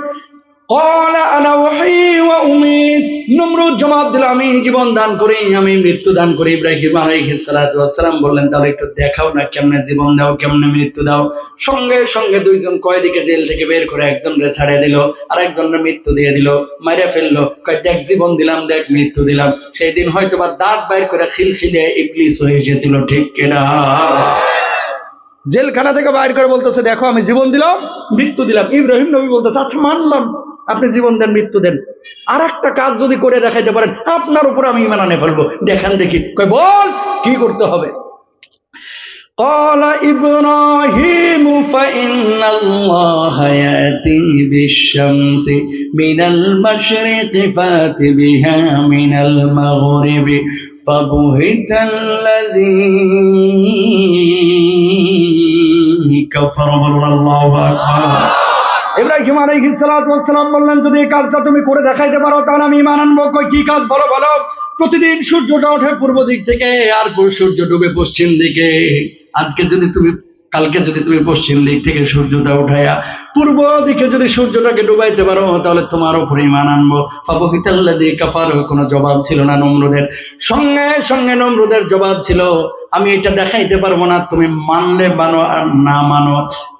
ক্বালা আনা উহয়ী ওয়া উমীত। নমরুদ জবাব দিল, আমি জীবন দান করি, আমি মৃত্যু দান করি। ইব্রাহিম আলাইহিস সালাতু ওয়াস সালাম বললেন, তাহলে একটু দেখাও না, কেমনে জীবন দাও, কেমনে মৃত্যু দাও। সঙ্গে সঙ্গে দুইজন কয়েদিকে জেল থেকে বের করে একজনকে ছাড়িয়ে দিল, আর একজনের মৃত্যু দিয়ে দিল, মাইরে ফেললো। কয়, দেখ জীবন দিলাম, দেখ মৃত্যু দিলাম। সেই দিন হয়তো বা দাঁত বাইর করে খিলখিলে ইবলিস হয়ে এসেছিল, ঠিক কিনা? জেলখানা থেকে বাইর করে বলতেছে, দেখো আমি জীবন দিলাম, মৃত্যু দিলাম। ইব্রাহিম নবী বলতেছে, আচ্ছা মানলাম আপনি জীবন দেন, মৃত্যু দেন, আর একটা কাজ যদি করে দেখাইতে পারেন, আপনার উপর আমি ঈমান আনে ফেলবো, দেখান দেখি। কয়, বল কি করতে হবে? قال إبراهيم فإن الله يأتي بالشمس من المشرق فأت بها من المغرب فبهت الذي كفر الله أكبر। ইব্রাহিম আলাইহিস সালাতু ওয়াস সালাম বললেন, যদি এই কাজটা তুমি করে দেখাইতে পারো তাহলে আমি ঈমান আনবো। কই, কি কাজ? বলো বলো। প্রতিদিন সূর্যটা ওঠে পূর্ব দিক থেকে, আর সূর্য ডুবে পশ্চিম দিকে। কালকে যদি তুমি পশ্চিম দিক থেকে সূর্যটা উঠাইয়া পূর্ব দিকে যদি সূর্যটাকে ডুবাইতে পারো, তাহলে তোমার উপরে ঈমান আনবো। ফাবহিতাল্লাযী কাফার। কোনো জবাব ছিল না নমরুদের। সঙ্গে সঙ্গে নমরুদের জবাব ছিল, আমি এটা দেখাইতে পারবো না, তুমি মানলে মানো আর না মানো।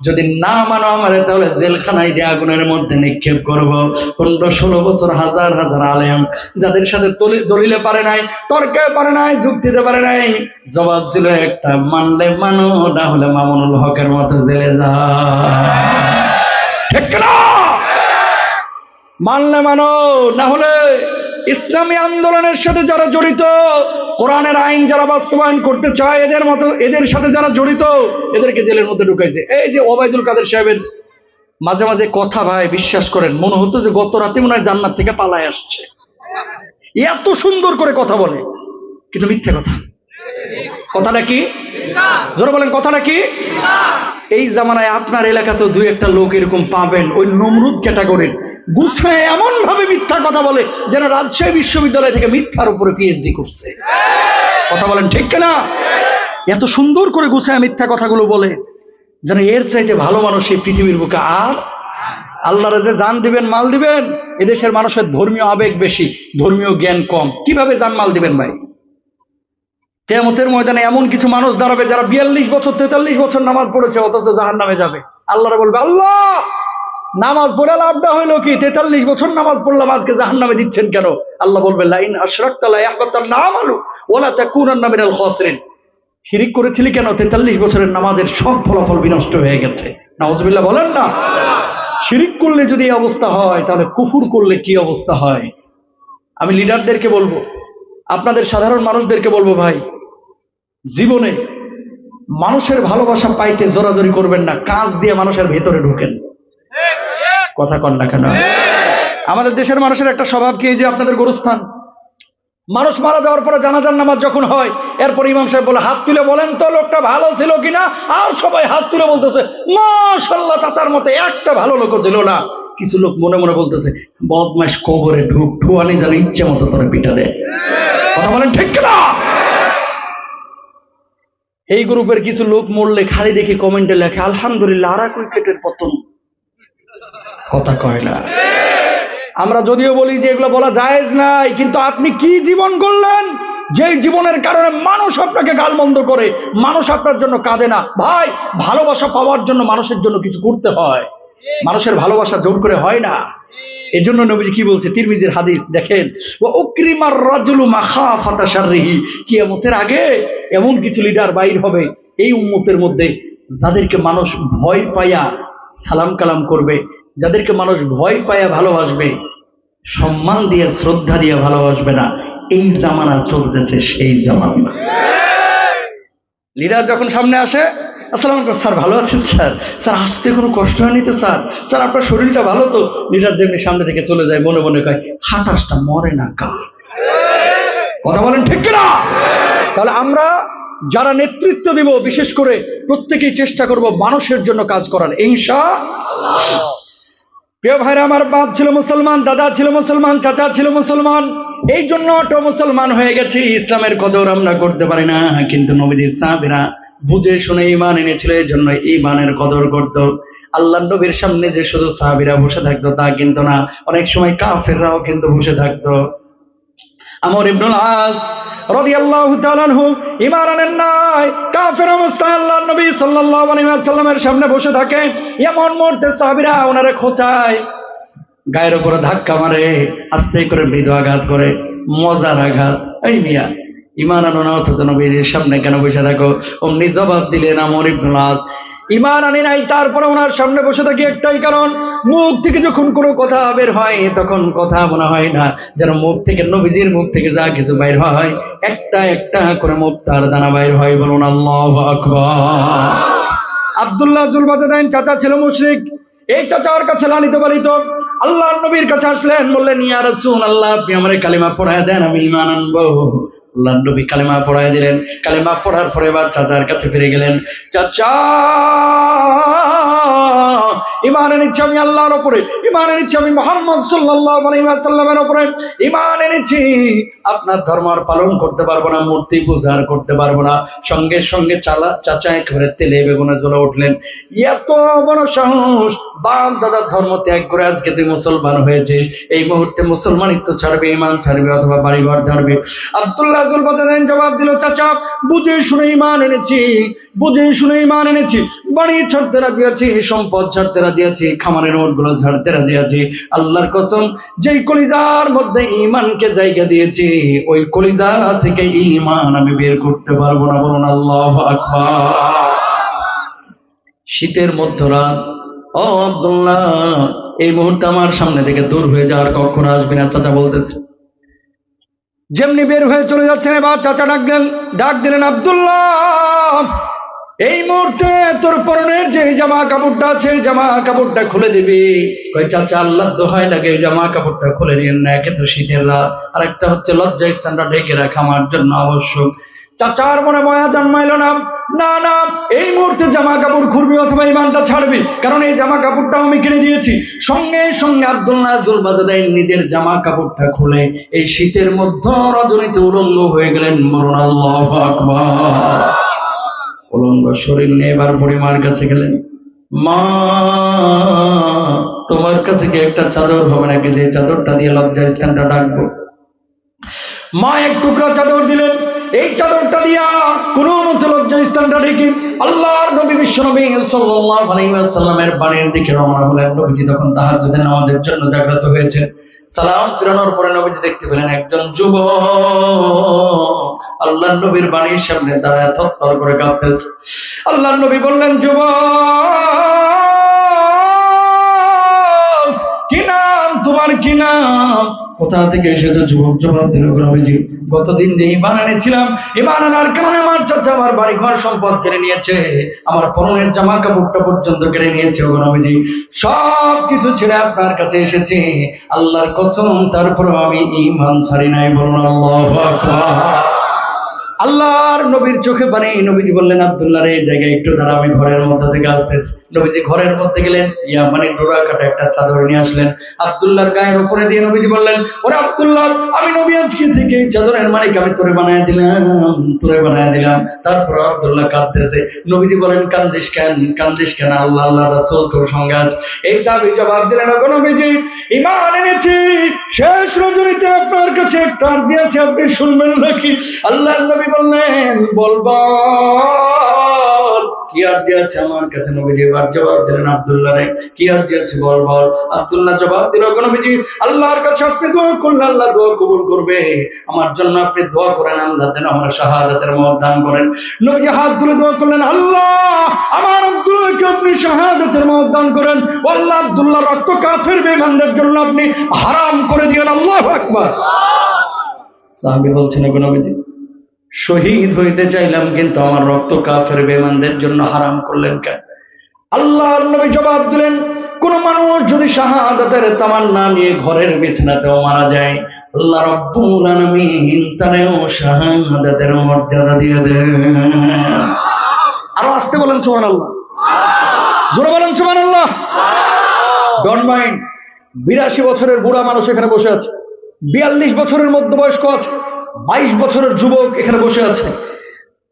যদি না মানো আমারে, তাহলে জেলখানায় দিয়ে আগুনের মধ্যে নিক্ষেপ করবো। 15-16 বছর হাজার হাজার আলেম, যাদের সাথে দলিলে পারে নাই, তর্কে পারে নাই, যুক্তিতে পারে নাই, জবাব ছিল একটা, মানলে মানো, না হলে মামুনুল হকের মতো জেলে যা। ঠিক না? মানলে মানো, না হলে ইসলামী আন্দোলনের সাথে যারা জড়িত, কোরআনের আইন যারা বাস্তবায়ন করতে চায়, এদের সাথে যারা জড়িত, এদেরকে জেলের মধ্যে ঢুকাইছে। এই যে ওবায়দুল কাদের সাহেবের মাঝে মাঝে কথা, ভাই বিশ্বাস করেন, মনে হতো যে গত রাতে মনে হয় জান্নাত থেকে পালায় আসছে। এত সুন্দর করে কথা বলে, কিন্তু মিথ্যে কথা। কথাটা কি? জোরে বলেন, কথাটা কি? এই জামানায় আপনার এলাকাতেও দুই একটা লোক এরকম পাবেন, ওই নমরুদ ক্যাটাগরির, গুছায় এমন ভাবে মিথ্যা কথা বলে যেন রাজশাহী বিশ্ববিদ্যালয় থেকে মিথ্যার উপরে পিএইচডি করছে। কথা বলেন ঠিক কিনা? এত সুন্দর করে গুছায় মিথ্যা কথাগুলো বলে যেন এর চাইতে ভালো মানুষ এই পৃথিবীর বুকে আর। আল্লাহর যে জান দিবেন, মাল দিবেন, এদেশের মানুষের ধর্মীয় আবেগ বেশি, ধর্মীয় জ্ঞান কম। কিভাবে জান মাল দিবেন ভাই? কিয়ামতের ময়দানে এমন কিছু মানুষ দাঁড়াবে যারা 42 বছর 43 বছর নামাজ পড়েছে, অথচ জাহান্নামে যাবে। আল্লাহরা বলবে, আল্লাহ নামাজ পড়ে লাভটা হইলো কি? 43 বছর নামাজ পড়লাম, আজকে জাহান্নামে দিচ্ছেন কেন? আল্লাহ বলবে, লাইন আশরাকতা লা ইয়াহবাতান্না আমালু ওয়া লা তাকুনান্না মিনাল খাসিরিন। শিরিক করেছিলি কেন? 43 বছরের নামাজের সব ফলাফল বিনষ্ট হয়ে গেছে। নাউজুবিল্লাহ বলেন না। শিরিক করলে যদি এই অবস্থা হয়, তাহলে কুফর করলে কি অবস্থা হয়? আমি লিডারদেরকে বলবো, আপনাদের সাধারণ মানুষদেরকে বলবো, ভাই জীবনে মানুষের ভালোবাসা পাইতে জোরাজোরি করবেন না, কাজ দিয়ে মানুষের ভেতরে ঢুকেন। কথা কন না কেন? আমাদের দেশের মানুষের একটা স্বভাব কি, যে আপনাদের গোরস্থান, মানুষ মারা যাওয়ার পরে জানাজার নামাজ যখন হয়, এরপর ইমাম সাহেব বলে, হাত তুলে বলেন তো লোকটা ভালো ছিল কিনা। আর সবাই হাত তুলে বলতেছে, মাশাআল্লাহ, চাচার মতো একটা ভালো লোক ছিল না। কিছু লোক মনে মনে বলতেছে, বদমাইশ, কবরে ঢুক, ঠুয়ানি যেন ইচ্ছে মতো তোরে পিটা দেয়। কথা বলেন ঠিক কিনা? এই গ্রুপের কিছু লোক মরলে খালি দেখি কমেন্টে লেখে, আলহামদুলিল্লাহ, আর এক উইকেটের পতন। কথা কয় না। আমরা যদিও বলি যে এগুলো বলা জায়েজ নাই, কিন্তু আপনি কি জীবন করলেন যেই জীবনের কারণে মানুষ আপনাকে গালমন্দ করে, মানুষ আপনার জন্য কাঁদে না? ভাই, ভালোবাসা পাওয়ার জন্য মানুষের জন্য কিছু করতে হয়। মানুষের ভালোবাসা জোর করে হয় না। এই জন্য নবীজি কি বলছে, তিরমিজির হাদিস দেখেন, ওয়া উকরিমার রাজুলু মাখাফাতা শাররিহি, কিয়ামতের আগে এমন কিছু লিডার বাইর হবে এই উম্মতের মধ্যে যাদেরকে মানুষ ভয় পায়া সালাম কালাম করবে, যাদেরকে মানুষ ভয় পায়া ভালোবাসবে, সম্মান দিয়ে শ্রদ্ধা দিয়ে ভালোবাসবে না। এই জামানা চলতেছে সেই জামানা। লিডার যখন সামনে আসে, আসসালামু আলাইকুম স্যার, ভালো আছেন স্যার? স্যার আসতে কোনো কষ্ট হয়নি তো স্যার? স্যার আপনার শরীরটা ভালো তো? লিডার যেমনি সামনে থেকে চলে যায়, মনে মনে কয় খাটাসটা মরে না কা। কথা বলেন ঠিক কিনা? তাহলে আমরা যারা নেতৃত্ব দিব, বিশেষ করে প্রত্যেকেই চেষ্টা করব মানুষের জন্য কাজ করার, ইনশাআল্লাহ। প্রিয় ভাইরা আমার, বাপ ছিল মুসলমান, দাদা ছিল মুসলমান, চাচা ছিল মুসলমান, এই জন্য অটো মুসলমান হয়ে গেছি। ইসলামের কদর আমরা করতে পারি না, কিন্তু নবীদের সাহাবীরা বুঝে শুনে ঈমান এনেছিল, এই জন্য ঈমানের কদর করত। আল্লাহর নবীর সামনে যে শুধু সাহাবীরা বসে থাকতো তা কিন্তু না, অনেক সময় কাফেররাও কিন্তু বসে থাকতো। আমর ইবনুল আস রাদিয়াল্লাহু তাআলা আনহু ঈমান আনেন নাই, কাফের অবস্থায় আল্লাহর নবী সাল্লাল্লাহু আলাইহি ওয়াসাল্লামের সামনে বসে থাকে। এমন মুহূর্তে সাহাবীরা ওনারে খোঁচায়, গায়ের উপরে ধাক্কা মারে, আস্তে করে মৃদু আঘাত করে, মজার আঘাত। এই মিয়া, ঈমান আনো না অথচ নবীর সামনে কেন বসে থাকো? অমনি জবাব দিলেন আমর ইবনুল আস, ঈমান আনি নাই, তারপরে ওনার সামনে বসে থাকি একটাই কারণ, মুখ থেকে যখন কোনো কথা বের হয় তখন কথা মনে হয় না যেন মুখ থেকে, নবীজির মুখ থেকে যা কিছু বাইর হয় একটা একটা করে মুক্তার দানা বাইর হয়। বলুন আল্লাহু আকবার। আব্দুল্লাহ জুলবাজাদাইন চাচা ছিল মুশরিক। এই চাচার কাছে লালিত পালিত, আল্লাহর নবীর কাছে আসলেন, বললেন ইয়া রাসূলুল্লাহ, আপনি আমারে কালিমা পড়ায় দেন, আমি ঈমান আনবো। আল্লাহর নবী কালিমা পড়ায় দিলেন। কালিমা পড়ার পরে এবার চাচার কাছে ফিরে গেলেন, চাচা ঈমান এনেছি আমি আল্লাহর উপরে, ঈমান এনেছি আমি মুহাম্মদ সাল্লাল্লাহু আলাইহি ওয়াসাল্লামের উপরে, ঈমান এনেছি আপনার ধর্ম আর পালন করতে পারবো না, মূর্তি পূজা আর করতে পারবো না। সঙ্গে সঙ্গে চাচা একেবারে তেলে বেগুনে জ্বলে উঠলেন, এত বড় সাহস, বাপ দাদার ধর্ম ত্যাগ করে আজকে তুই মুসলমান হয়েছিস, এই মুহূর্তে মুসলমানিত্ব ছাড়বে, ঈমান ছাড়বে অথবা বাড়িঘর ছাড়বে? আব্দুল্লাহ জুলবাজাদাইন জবাব দিল, চাচা বুঝে শুনে ঈমান এনেছি, বুঝে শুনে ঈমান এনেছি, বাড়ি ছাড়তে রাজি আছি, সম্পদ ছাড়তে রাজি আছি, খামারের ওটগুলো ছাড়তে রাজি আছি। আল্লাহর কসম, যেই কলিজার মধ্যে ঈমানকে জায়গা দিয়েছি ওই কলিজা থেকে ঈমান আমি বের করতে পারবো না। বলুন আল্লাহু আকবার। শীতের মধ্যরাত, ও আব্দুল্লাহ, এই মুহূর্তে আমার সামনে থেকে দূর হয়ে যাওয়ার কখনো আসবে না। চাচা বলতেছে, যেমনি বের হয়ে চলে যাচ্ছেন, এবার চাচা ডাক দিলেন, আব্দুল্লাহ, এই মুহূর্তে তোর পরনের যে জামা কাপড়টা আছে, জামা কাপড়টা খুলে দিবি। কই চাচা, আল্লাহর দোহাই লাগে, জামা কাপড়টা খুলে নিন না, একে তো শীতের রাত, আর একটা হচ্ছে লজ্জা স্থানটা ঢেকে রাখা আমার জন্য আবশ্যক। চাচার মনে মায়া জন্মাইল না, না না, এই মুহূর্তে জামা কাপড় খুলবি অথবা ঈমানটা ছাড়বি, কারণ এই জামা কাপড়টা আমি কিনে দিয়েছি। সঙ্গে সঙ্গে আব্দুল্লাহ জুলবাজাদাইন নিজের জামা কাপড়টা খুলে এই শীতের মধ্যে রজনীতে উলঙ্গ হয়ে গেলেন। বলুন আল্লাহু আকবার। উলঙ্গ শরীর নিয়ে এবার বুড়িমার কাছে গেলেন, মা, তোমার কাছে কি একটা চাদর হবে নাকি, যে চাদরটা দিয়ে লজ্জা স্থানটা ডাকবো? মা এক টুকরা চাদর দিলেন। এই চাদরটা দিয়া কোনো মতে লজ্জা স্থানটা ঢেকে আল্লাহর নবী বিশ্বনবী সাল্লাল্লাহু আলাইহি ওয়াসাল্লামের বাড়ির দিকে রওনা হলেন। নবীজি তখন তাহাজ্জুদের নামাজের জন্য জাগ্রত হয়েছে। সালাম ফিরানোর পরে নবীজি দেখতে পেলেন একজন যুবক আল্লাহর নবীর বাড়ির সামনে দাঁড়ায় থরথর করে কাঁপতেছে। আল্লাহর নবী বললেন, যুবক, কি নাম তোমার, কি নাম, কোথা থেকে এসেছো? যুবক জবাব দিল, নবীজি, গতদিন যে ঈমান এনেছিলাম, ঈমান আনার কারণে আমার চাচা আমার বাড়ি ঘর সম্পদ কেড়ে নিয়েছে, আমার পরনের জামা কাপড়টা পর্যন্ত কেড়ে নিয়েছে। ও নবীজি, সব কিছু ছেড়ে আপনার কাছে এসেছি, আল্লাহর কসম, তারপরে আমি ঈমান ছাড়ি নাই। বলুন আল্লাহু আকবার। আল্লাহর নবীর চোখে পানি। নবীজি বললেন, আব্দুল্লাহ রে, এই জায়গায় একটু দাঁড়া, আমি ঘরের মধ্যে থেকে আসতেছি। নবীজি ঘরের মধ্যে গেলেন, ইয়ামানি ডোরা কাটা একটা চাদর নিয়ে আসলেন, আব্দুল্লাহর গায়ের উপরে দিয়ে নবীজি বললেন, ওরে আব্দুল্লাহ, আমি নবী আজকে থেকে এই চাদরের মালিক, আমি তোরে বানায় দিলাম। তারপর আব্দুল্লাহ কাঁদতেছে। নবীজি বলেন, কান্দিস কেন? আল্লাহ আল্লাহ রাসূল তোর সঙ্গে আছে। এই সাহাবী জবাব দিলেন, ওগো নবীজি, ঈমান এনেছি, শেষ রজনীতে আপনার কাছে একটা আরজি আছে, আপনি শুনবেন নাকি? আল্লাহর নবী বললেন, বলবো। কি কি আরজি আছে আমার কাছে? নবীজি এবার জবাব দিলেন, আব্দুল্লাহ রে কি আরজি আছে বল বল। আব্দুল্লাহ জবাব দিল, নবীজি আল্লাহর কাছে আপনি দোয়া করলে আল্লাহ দোয়া কবুল করবে, আমার জন্য আপনি দোয়া করেন আল্লাহ যেন আমার শাহাদাতের মওত দান করেন। নবীজি হাত তুলে দোয়া করলেন, আল্লাহ আমার আব্দুল্লাহকে আপনি শাহাদাতের মওত দান করেন, আল্লাহ আব্দুল্লাহ রক্ত কাফের বেঈমানদের জন্য আপনি হারাম করে দিয়েন। আল্লাহু আকবার। সাহাবী বলছেন, নবীজি শহীদ হইতে চাইলাম কিন্তু আমার রক্ত কাফের বেঈমানদের জন্য হারাম করলেন কেন? আল্লাহর নবী জবাব দিলেন, কোন মানুষ যদি শাহাদাতের তামান্না নিয়ে ঘরের বিছানাতেও মারা যায়, আল্লাহ রাব্বুল আলামিন তারেও শাহাদাতের মর্যাদা দিয়ে দেন। আরো আসতে বলেন সুবহানাল্লাহ, জোরে বলেন সুবহানাল্লাহ। ডন্ট মাইন্ড, 82 বছরের বুড়া মানুষ এখানে বসে আছে, 42 বছরের মধ্যবয়স্ক আছে, 22 বছরের যুবক এখানে বসে আছে।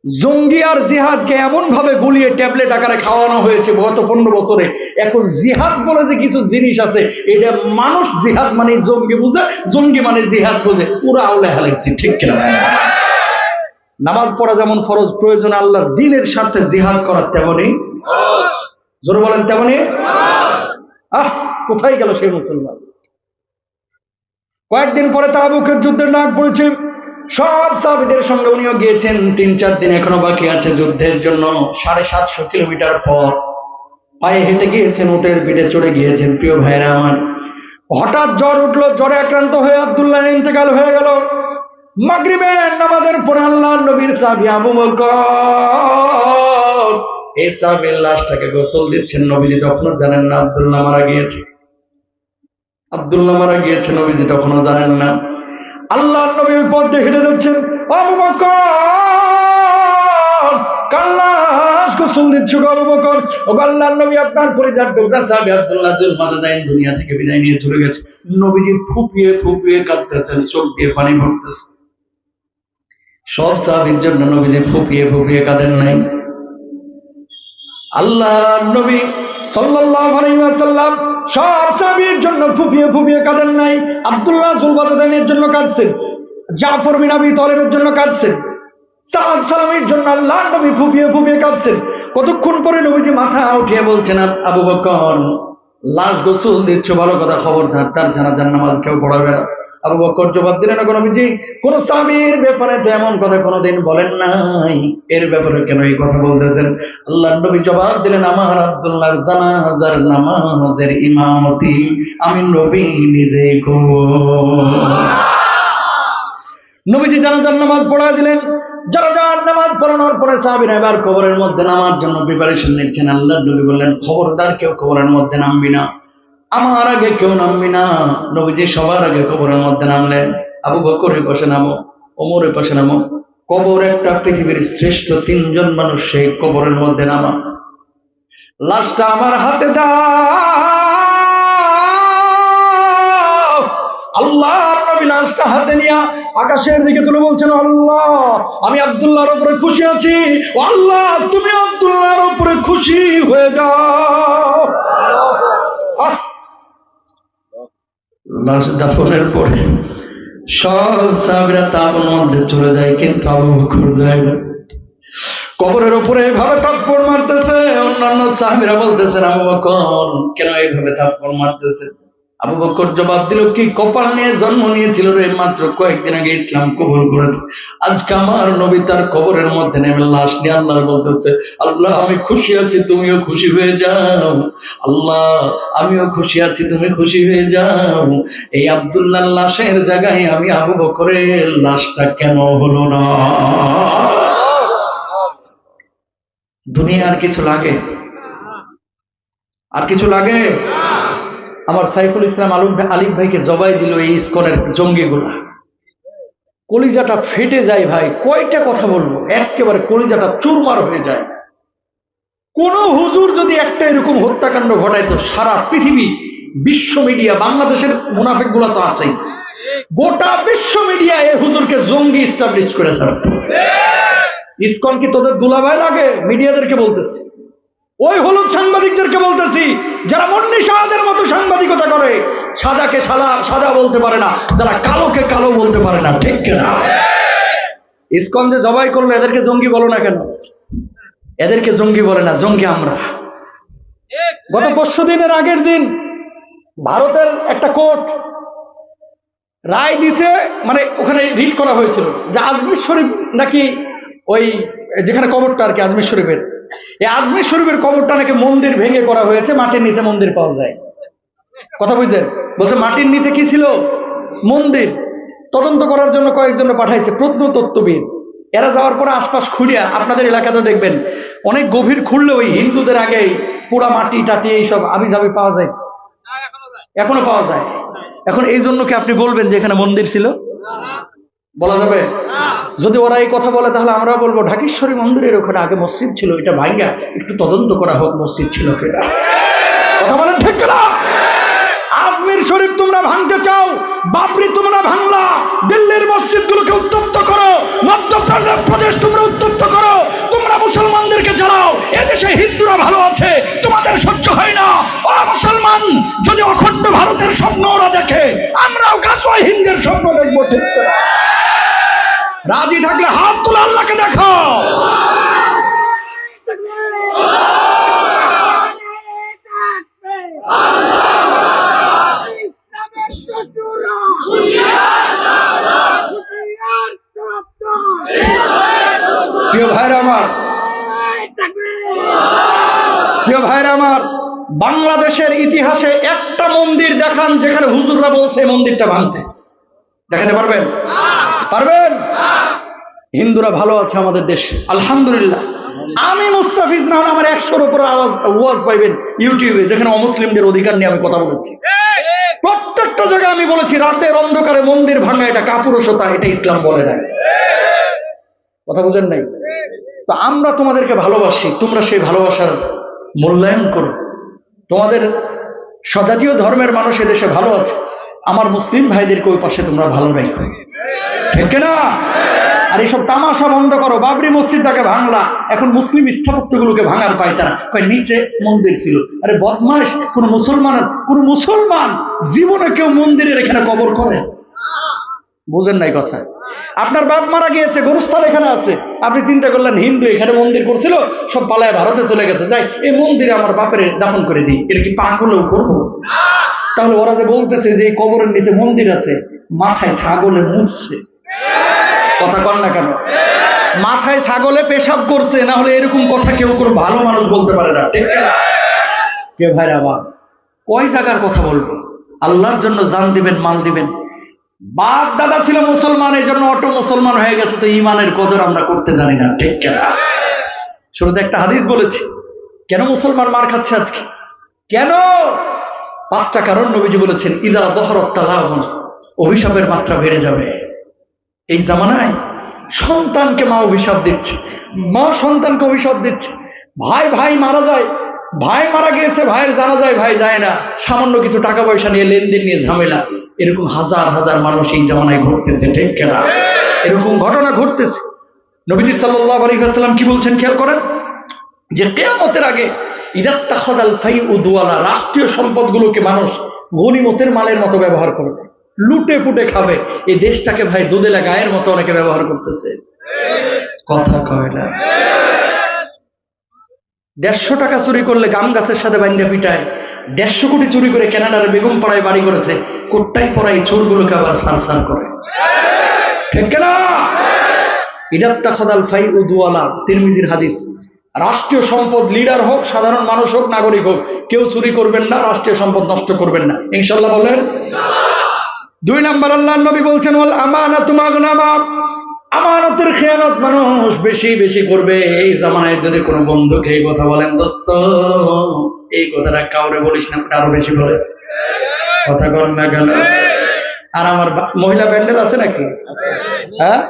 জঙ্গি আর জিহাদকে এমন ভাবে গুলিয়ে ট্যাবলেট আকারে খাওয়ানো হয়েছে গত 15 বছরে। এখন জিহাদ বলে যে কিছু জিনিস আছে, এটা মানুষ জিহাদ মানে জঙ্গি বুঝে, জঙ্গি মানে জিহাদ বুঝে, পুরো আউলে হালাইছি, ঠিক কিনা? নামাজ পড়া যেমন ফরজ, প্রয়োজন আল্লাহর দ্বীনের স্বার্থে জিহাদ করা তেমনি জোরে বলেন তেমনি। কোথায় গেল সেই মুসলমান? কয়েকদিন পরে তাবুকের যুদ্ধের ডাক পড়েছে, সব সাহাবীদের সঙ্গে উনিও গিয়েছেন। 3-4 দিন এখনো বাকি আছে যুদ্ধের জন্য। 750 কিলোমিটার পর পায়ে হেঁটে গিয়েছেন, উটের পিঠে চড়ে গিয়েছেন। প্রিয় ভাইরা আমার, হঠাৎ জ্বর উঠলো, জ্বরে আক্রান্ত হয়ে আব্দুল্লাহ ইন্তেকাল হয়ে গেল। মাগরিবের নামাজের পরে আল্লাহর নবীর সাহাবী আবু বকর এই সাহাবীর লাশটাকে গোসল দিচ্ছেন। নবীজি তখনও জানেন না আব্দুল্লাহ মারা গিয়েছে। আব্দুল্লাহ মারা গিয়েছে, নবীজি তখনও জানেন না। আল্লাহর নবী পথ দিয়ে হেঁটে যাচ্ছেন, আবু বকর কার লাশ গোসল দিচ্ছ গো আবু বকর? ও আল্লাহর নবী আপনার কলিজার টুকরা সাহাবী আব্দুল্লাহ জুলমাদাদাইন দুনিয়া থেকে বিদায় নিয়ে চলে গেছে। নবীজি ফুপিয়ে ফুপিয়ে কাঁদতেছেন, চোখ দিয়ে পানি পড়তেছে। সব সাহাবীর জন্য নবীজি ফুপিয়ে ফুপিয়ে কাঁদেন নাই। আল্লাহর নবী সাল্লাল্লাহু আলাইহি ওয়াসাল্লাম সব সাহাবীর জন্য ফুপিয়ে ফুপিয়ে কাঁদেন নাই। আব্দুল্লাহ জুলমাদাদাইনের জন্য কাঁদছেন, জাফর বিন আবি তালেবের জন্য কাঁদছেন, সাদ সালামের জন্য আল্লাহর নবী ফুপিয়ে ফুপিয়ে কাঁদছেন। কতক্ষণ পরে নবীজি মাথা উঠিয়ে বলছেন, আবু বকর লাশ গোসল দিচ্ছ ভালো কথা, খবরদার তার জানাজার নামাজ কেউ পড়াবে না। আবু বকর জবাব দিলেন, নবীজি কোন সাহাবীর ব্যাপারে তো এমন কথা কোনোদিন বলেন নাই, এর ব্যাপারে কেন এই কথা বলতেছেন? আল্লাহর নবী জবাব দিলেন, আমার আব্দুল্লাহর জানাজার নামাজের ইমামতি আমি নবী নিজে করব। নবীজি জানাজার নামাজ পড়ায় দিলেন। জানাজার নামাজ পড়ানোর পরে সাহাবীরা এবার কবরের মধ্যে নামার জন্য প্রিপারেশন নিচ্ছেন। আল্লাহর নবী বললেন, খবরদার কেউ কবরের মধ্যে নামবি না, আমার আগে কেউ নামবি না। নবীজি সবার আগে কবরের মধ্যে নামলেন। আবু বকরের পাশে নামো, ওমরের পাশে নামো। কবর একটা পৃথিবীর শ্রেষ্ঠ 3 জন মানুষ সেই কবরের মধ্যে নামা। লাশটা আমার হাতে দাও। আল্লাহর নবী লাশটা হাতে নিয়ে আকাশের দিকে তুলে বলছেন, আল্লাহ আমি আব্দুল্লাহর উপরে খুশি আছি, ও আল্লাহ তুমি আব্দুল্লাহর উপরে খুশি হয়ে যাও। লাশ দাফনের পরে সব সাহাবীরা তাঁবুর মধ্যে চলে যায়, কিন্তু আবু বকর যায় না। কবরের উপরে এইভাবে থাপ্পড় মারতেছে। অন্যান্য সাহাবীরা বলতেছেন, আবু বকর কেন এইভাবে থাপ্পড় মারতেছে? আবু বকর জবাব দিল, কি কপাল নিয়ে জন্ম নিয়েছিল রে, মাত্র কয়েকদিন আগে ইসলাম কবুল করেছে। আজকে আমার নবী তার কবরের মধ্যে নেমে লাশ নিয়ে আল্লাহর বলতেছে, আল্লাহ আমি খুশি আছি তুমিও খুশি হয়ে যাও, আল্লাহ আমিও খুশি আছি তুমি খুশি হয়ে যাও। এই আব্দুল্লাহর লাশের জায়গায় আমি আবু বকরের লাশটা কেন হলো না? দুনিয়া আর কিছু লাগে? আর কিছু লাগে? আমার সাইফুল ইসলাম আলিফ ভাইকে জবাই দিল এই ইসকনের জঙ্গিগুলা। কলিজাটা ফেটে যায় ভাই, কয়টা কথা বলবো, একেবারে কলিজাটা চুরমার হয়ে যায়। কোন হুজুর যদি একটা এরকম হত্যাকাণ্ড ঘটায় তো সারা পৃথিবী, বিশ্ব মিডিয়া, বাংলাদেশের মুনাফিক গুলা তো আছেই, গোটা বিশ্ব মিডিয়া এই হুজুরকে জঙ্গি এস্টাবলিশ করে ছাড়ত। ইসকন কি তোদের দুলাভাই লাগে? মিডিয়াদেরকে বলতেছি, ওই হলুদ সাংবাদিকদেরকে বলতেছি, যারা মুন্নি শাহদের মতো সাংবাদিকতা করে, সাদাকে সাদা বলতে পারে না, যারা কালোকে কালো বলতে পারে না, ঠিক কিনা? ইসকন যে জবাই করলো এদেরকে জঙ্গি বলো না কেন? এদেরকে জঙ্গি বলে না, জঙ্গি আমরা। গত পরশু দিনের আগের দিন ভারতের একটা কোর্ট রায় দিছে, মানে ওখানে রিট করা হয়েছিল যে আজমির শরীফ নাকি ওই যেখানে কবরটা আর কি আজমির শরীফের, এই আজমির শরীফের কবরটা নাকি মন্দির ভেঙে করা হয়েছে, মাটির নিচে মন্দির পাওয়া যায়। কথা বুঝছেন? বলছে মাটির নিচে কি ছিল? মন্দির। তদন্ত করার জন্য কয়েকজন পাঠাইছে প্রত্নতত্ত্ববিদ। এরা যাওয়ার পরে আশপাশ খুঁড়িয়া, আপনাদের এলাকাতে দেখবেন অনেক গভীর খুঁড়লে ওই হিন্দুদের আগে পুরা মাটি টাটি এইসব আবি যাবি পাওয়া যায়, এখনো পাওয়া যায়। এখন এই জন্য কি আপনি বলবেন যে এখানে মন্দির ছিল? বলা যাবে? যদি ওরা এই কথা বলে তাহলে আমরাও বলবো ঢাকেশ্বরী মন্দিরের ওখানে আগে মসজিদ ছিল, এটা ভাঙ্গা একটু তদন্ত করা হোক মসজিদ ছিল কিনা। কথা বলেন ঠিক কিনা? আজমির শরীফ তোমরা ভাঙতে চাও, বাবরি তোমরা ভাঙলা, দিল্লির মসজিদগুলোকে উত্তপ্ত করো, মধ্যপ্রদেশ তোমরা উত্তপ্ত করো, তোমরা মুসলমানদেরকে জানাও এদেশে হিন্দুরা ভালো আছে, তোমাদের সহ্য হয় না। ও মুসলমান, যদি অখণ্ড ভারতের স্বপ্ন ওরা দেখে, আমরাও গাজওয়াই হিন্দের স্বপ্ন দেখবো, ঠিক না? রাজি থাকলে হাত তুলে আল্লাহকে দেখো। প্রিয় ভাইরা আমার, প্রিয় ভাইরা আমার, বাংলাদেশের ইতিহাসে একটা মন্দির দেখান যেখানে হুজুররা বলছে মন্দিরটা ভাঙতে। দেখাতে পারবেন? পারবেন? হিন্দুরা ভালো আছে আমাদের দেশে, আলহামদুলিল্লাহ। আমি মুস্তাফিজ না হলে আমার 100-র উপরে ওয়াজ পাইবেন ইউটিউবে, যেখানে অমুসলিমদের অধিকার নিয়ে আমি কথা বলেছি। প্রত্যেকটা জায়গায় আমি বলেছি রাতের অন্ধকারে মন্দির ভাঙা এটা কাপুরুষতা, এটা ইসলাম বলে না। কথা বুঝেন নাই? তো আমরা তোমাদেরকে ভালোবাসি, তোমরা সেই ভালোবাসার মূল্যায়ন করো। তোমাদের স্বজাতীয় ধর্মের মানুষ এদেশে ভালো আছে, আমার মুসলিম ভাইদেরকে ওই পাশে তোমরা ভালো রাখো, ঠিক না? আর এইসব তামাশা বন্ধ করো। বাবরি মসজিদটাকে ভাঙলা, এখন মুসলিম স্থাপত্যগুলোকে ভাঙার পায় তারা, কয় নিচে মন্দির ছিল। আরে বদমাশ, কোন মুসলমান জীবনে কেউ মন্দিরের এখানে কবর করে? বুঝেন নাই কথা? আপনার বাপ মারা গিয়েছে, গরুস্থান এখানে আছে, আপনি চিন্তা করলেন হিন্দু এখানে মন্দির করছিল, সব পালায় ভারতে চলে গেছে, যাই এই মন্দিরে আমার বাপের দাফন করে দিই, এটা কি পাগলেও করবো? তাহলে ওরা যে বলতেছে যে এই কবরের নিচে মন্দির আছে, মাথায় ছাগলে মুছছে। কথা কন না কেন? মাথায় ছাগলে পেশাব করছে, না হলে এরকম কথা কেউ কোনো ভালো মানুষ বলতে পারে না, ঠিক না? কে ভাই আমার, কয় জায়গার কথা বলবো? আল্লাহর জন্য জান দিবেন, মাল দিবেন। বাপ দাদা ছিল মুসলমান, এই জন্য অটো মুসলমান হয়ে গেছে, তো ইমানের কদর আমরা করতে জানি না, ঠিক না? শুরুতে একটা হাদিস বলেছি, কেন মুসলমান মার খাচ্ছে আজকে? কেন? 5টা কারণ নবীজি বলেছেন। ইদা বহরত তালাউন, অভিশাপের মাত্রা বেড়ে যাবে। এই জামানায় সন্তানকে মা অভিশাপ দিচ্ছে, মা সন্তানকে অভিশাপ দিচ্ছে। ভাই মারা যায়, ভাই মারা গিয়েছে, ভাইয়ের জানা যায়, ভাই যায় না, সামান্য কিছু টাকা পয়সা নিয়ে লেনদেন নিয়ে ঝামেলা। এরকম হাজার হাজার মানুষ এই জামানায় ঘটতেছে, ঠিক না? এরকম ঘটনা ঘটতেছে। নবীজি সাল্লাল্লাহু আলাইহি ওয়াসাল্লাম কি বলছেন খেয়াল করেন, যে কিয়ামতের আগে ইদাত্তাখাদাল ফাইউ দুয়ালা, রাষ্ট্রীয় সম্পদগুলোকে মানুষ গনিমতের মালের মতো ব্যবহার করবে, লুটে পুটে খাবে। এই দেশটাকে ভাই দুধেলা গায়ের মতো অনেকে ব্যবহার করতেছে। কথা কয় না? 150 টাকা চুরি করলে গাম গাছের সাথে বান্ধা পিটায়, 150 কোটি চুরি করে কানাডার বেগম পাড়ায় বাড়ি করেছে, কোট্টাই পড়াই চোরগুলোকে আবার সার করে, ঠিক না? ইদাত্তাখাদাল ফাইউ দুয়ালা, তিরমিজির হাদিস। রাষ্ট্রীয় সম্পদ, লিডার হোক, সাধারণ মানুষ হোক, নাগরিক হোক, কেউ চুরি করবেন না, রাষ্ট্রীয় সম্পদ নষ্ট করবেন না, ইনশাআল্লাহ বলেন। 2 নাম্বার, আল্লাহর নবী বলছেন ওয়াল আমানাতু মাগনামা, আমানতের খেয়ানত মানুষ বেশি বেশি করবে। এই জামানায় যদি কোনো বন্ধুকে এই কথা বলেন, দোস্ত এই কথাটা কাউরে বলিস না, আরো বেশি বলে। কথা কর না কেন? আর আমার মহিলা প্যান্ডেল আছে নাকি? হ্যাঁ,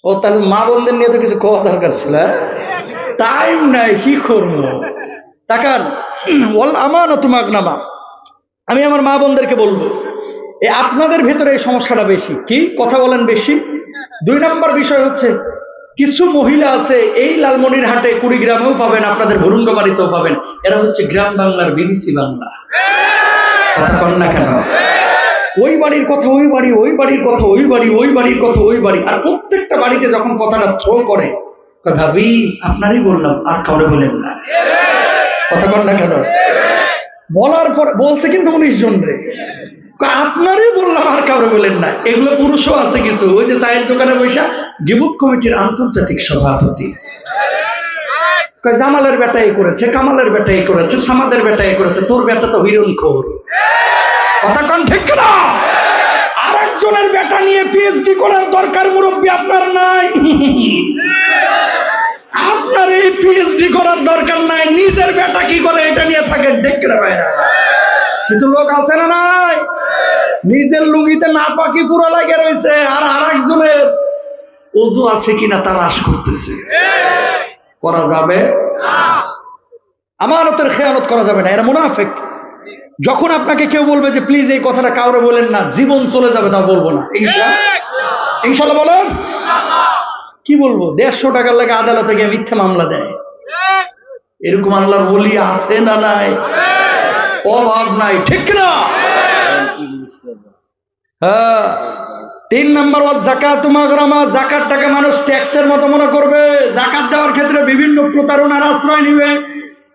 ও তাহলে মা বোনদের নিয়ে তো কিছু কোয়া দরকার ছিল, টাইম নাই, কি করবো? তাকান, ওয়াল আমানাতু মাগনামা, আমি আমার মা বোনদেরকে বলবো, আপনাদের ভেতরে এই সমস্যাটা বেশি। কি কথা বলেন? বেশি। 2 নাম্বার বিষয় হচ্ছে, কিছু মহিলা আছে এই লালমনিরহাটে, কুড়িগ্রামেও পাবেন, আপনাদের ভুরুঙ্গাবাড়িতেও পাবেন, এরা হচ্ছে গ্রাম বাংলার বিবিসি বাংলা। কথা কন না কেন? ওই বাড়ির কথা ওই বাড়ি, ওই বাড়ির কথা ওই বাড়ি, ওই বাড়ির কথা ওই বাড়ি। আর প্রত্যেকটা বাড়িতে যখন কথাটা থ্রো করে, ভাবি আপনারই বললাম, আর কাউরে বলেন না। কথা কন না কেন? বলার পর বলছে কিন্তু 19 জন রে, আপনারই বললাম আর কাউরে বলেন না। এগুলো পুরুষও আছে কিছু, ওই যে চায়ের দোকানে বৈশা গিবত কমিটির আন্তর্জাতিক সভাপতি, জামালের বেটা এই করেছে, কামালের বেটা এই করেছে, সামাদের বেটা এই করেছে, তোর বেটা তো হিরণখোর। কথা কন ঠিক না? আর একজনের বেটা নিয়ে পিএইচডি করার দরকার মুরব্বী আপনার নাই। আপনার এই পিএইচডি করার দরকার নাই, নিজের বেটা কি করে এটা নিয়ে থাকে ডেকে বাইরে। কিছু লোক আছে না নাই, নিজের লুঙ্গিতে নাপাকি পুরো লাগে রয়েছে, আর আরেকজনের ওযু আছে কিনা তালাশ করতেছে। করা যাবে? আমানতের খেয়ানত করা যাবে না, এরা মুনাফিক। যখন আপনাকে কেউ বলবে যে প্লিজ এই কথাটা কাউরে বলেন না, জীবন চলে যাবে, তা বলবো না। ইনশাআল্লাহ বলেন। কি বলবো? 150 টাকার লাগে আদালতে গিয়ে মিথ্যা মামলা দেয়। এরকম আল্লাহর ওলি আছে না নাই? অভাব নাই, ঠিক না? হ্যাঁ। 3 নম্বর, যাকাত মাগরামা, যাকাত টাকা মানুষ ট্যাক্সের মতো মনে করবে। যাকাত দেওয়ার ক্ষেত্রে বিভিন্ন প্রতারণার আশ্রয় নিবে।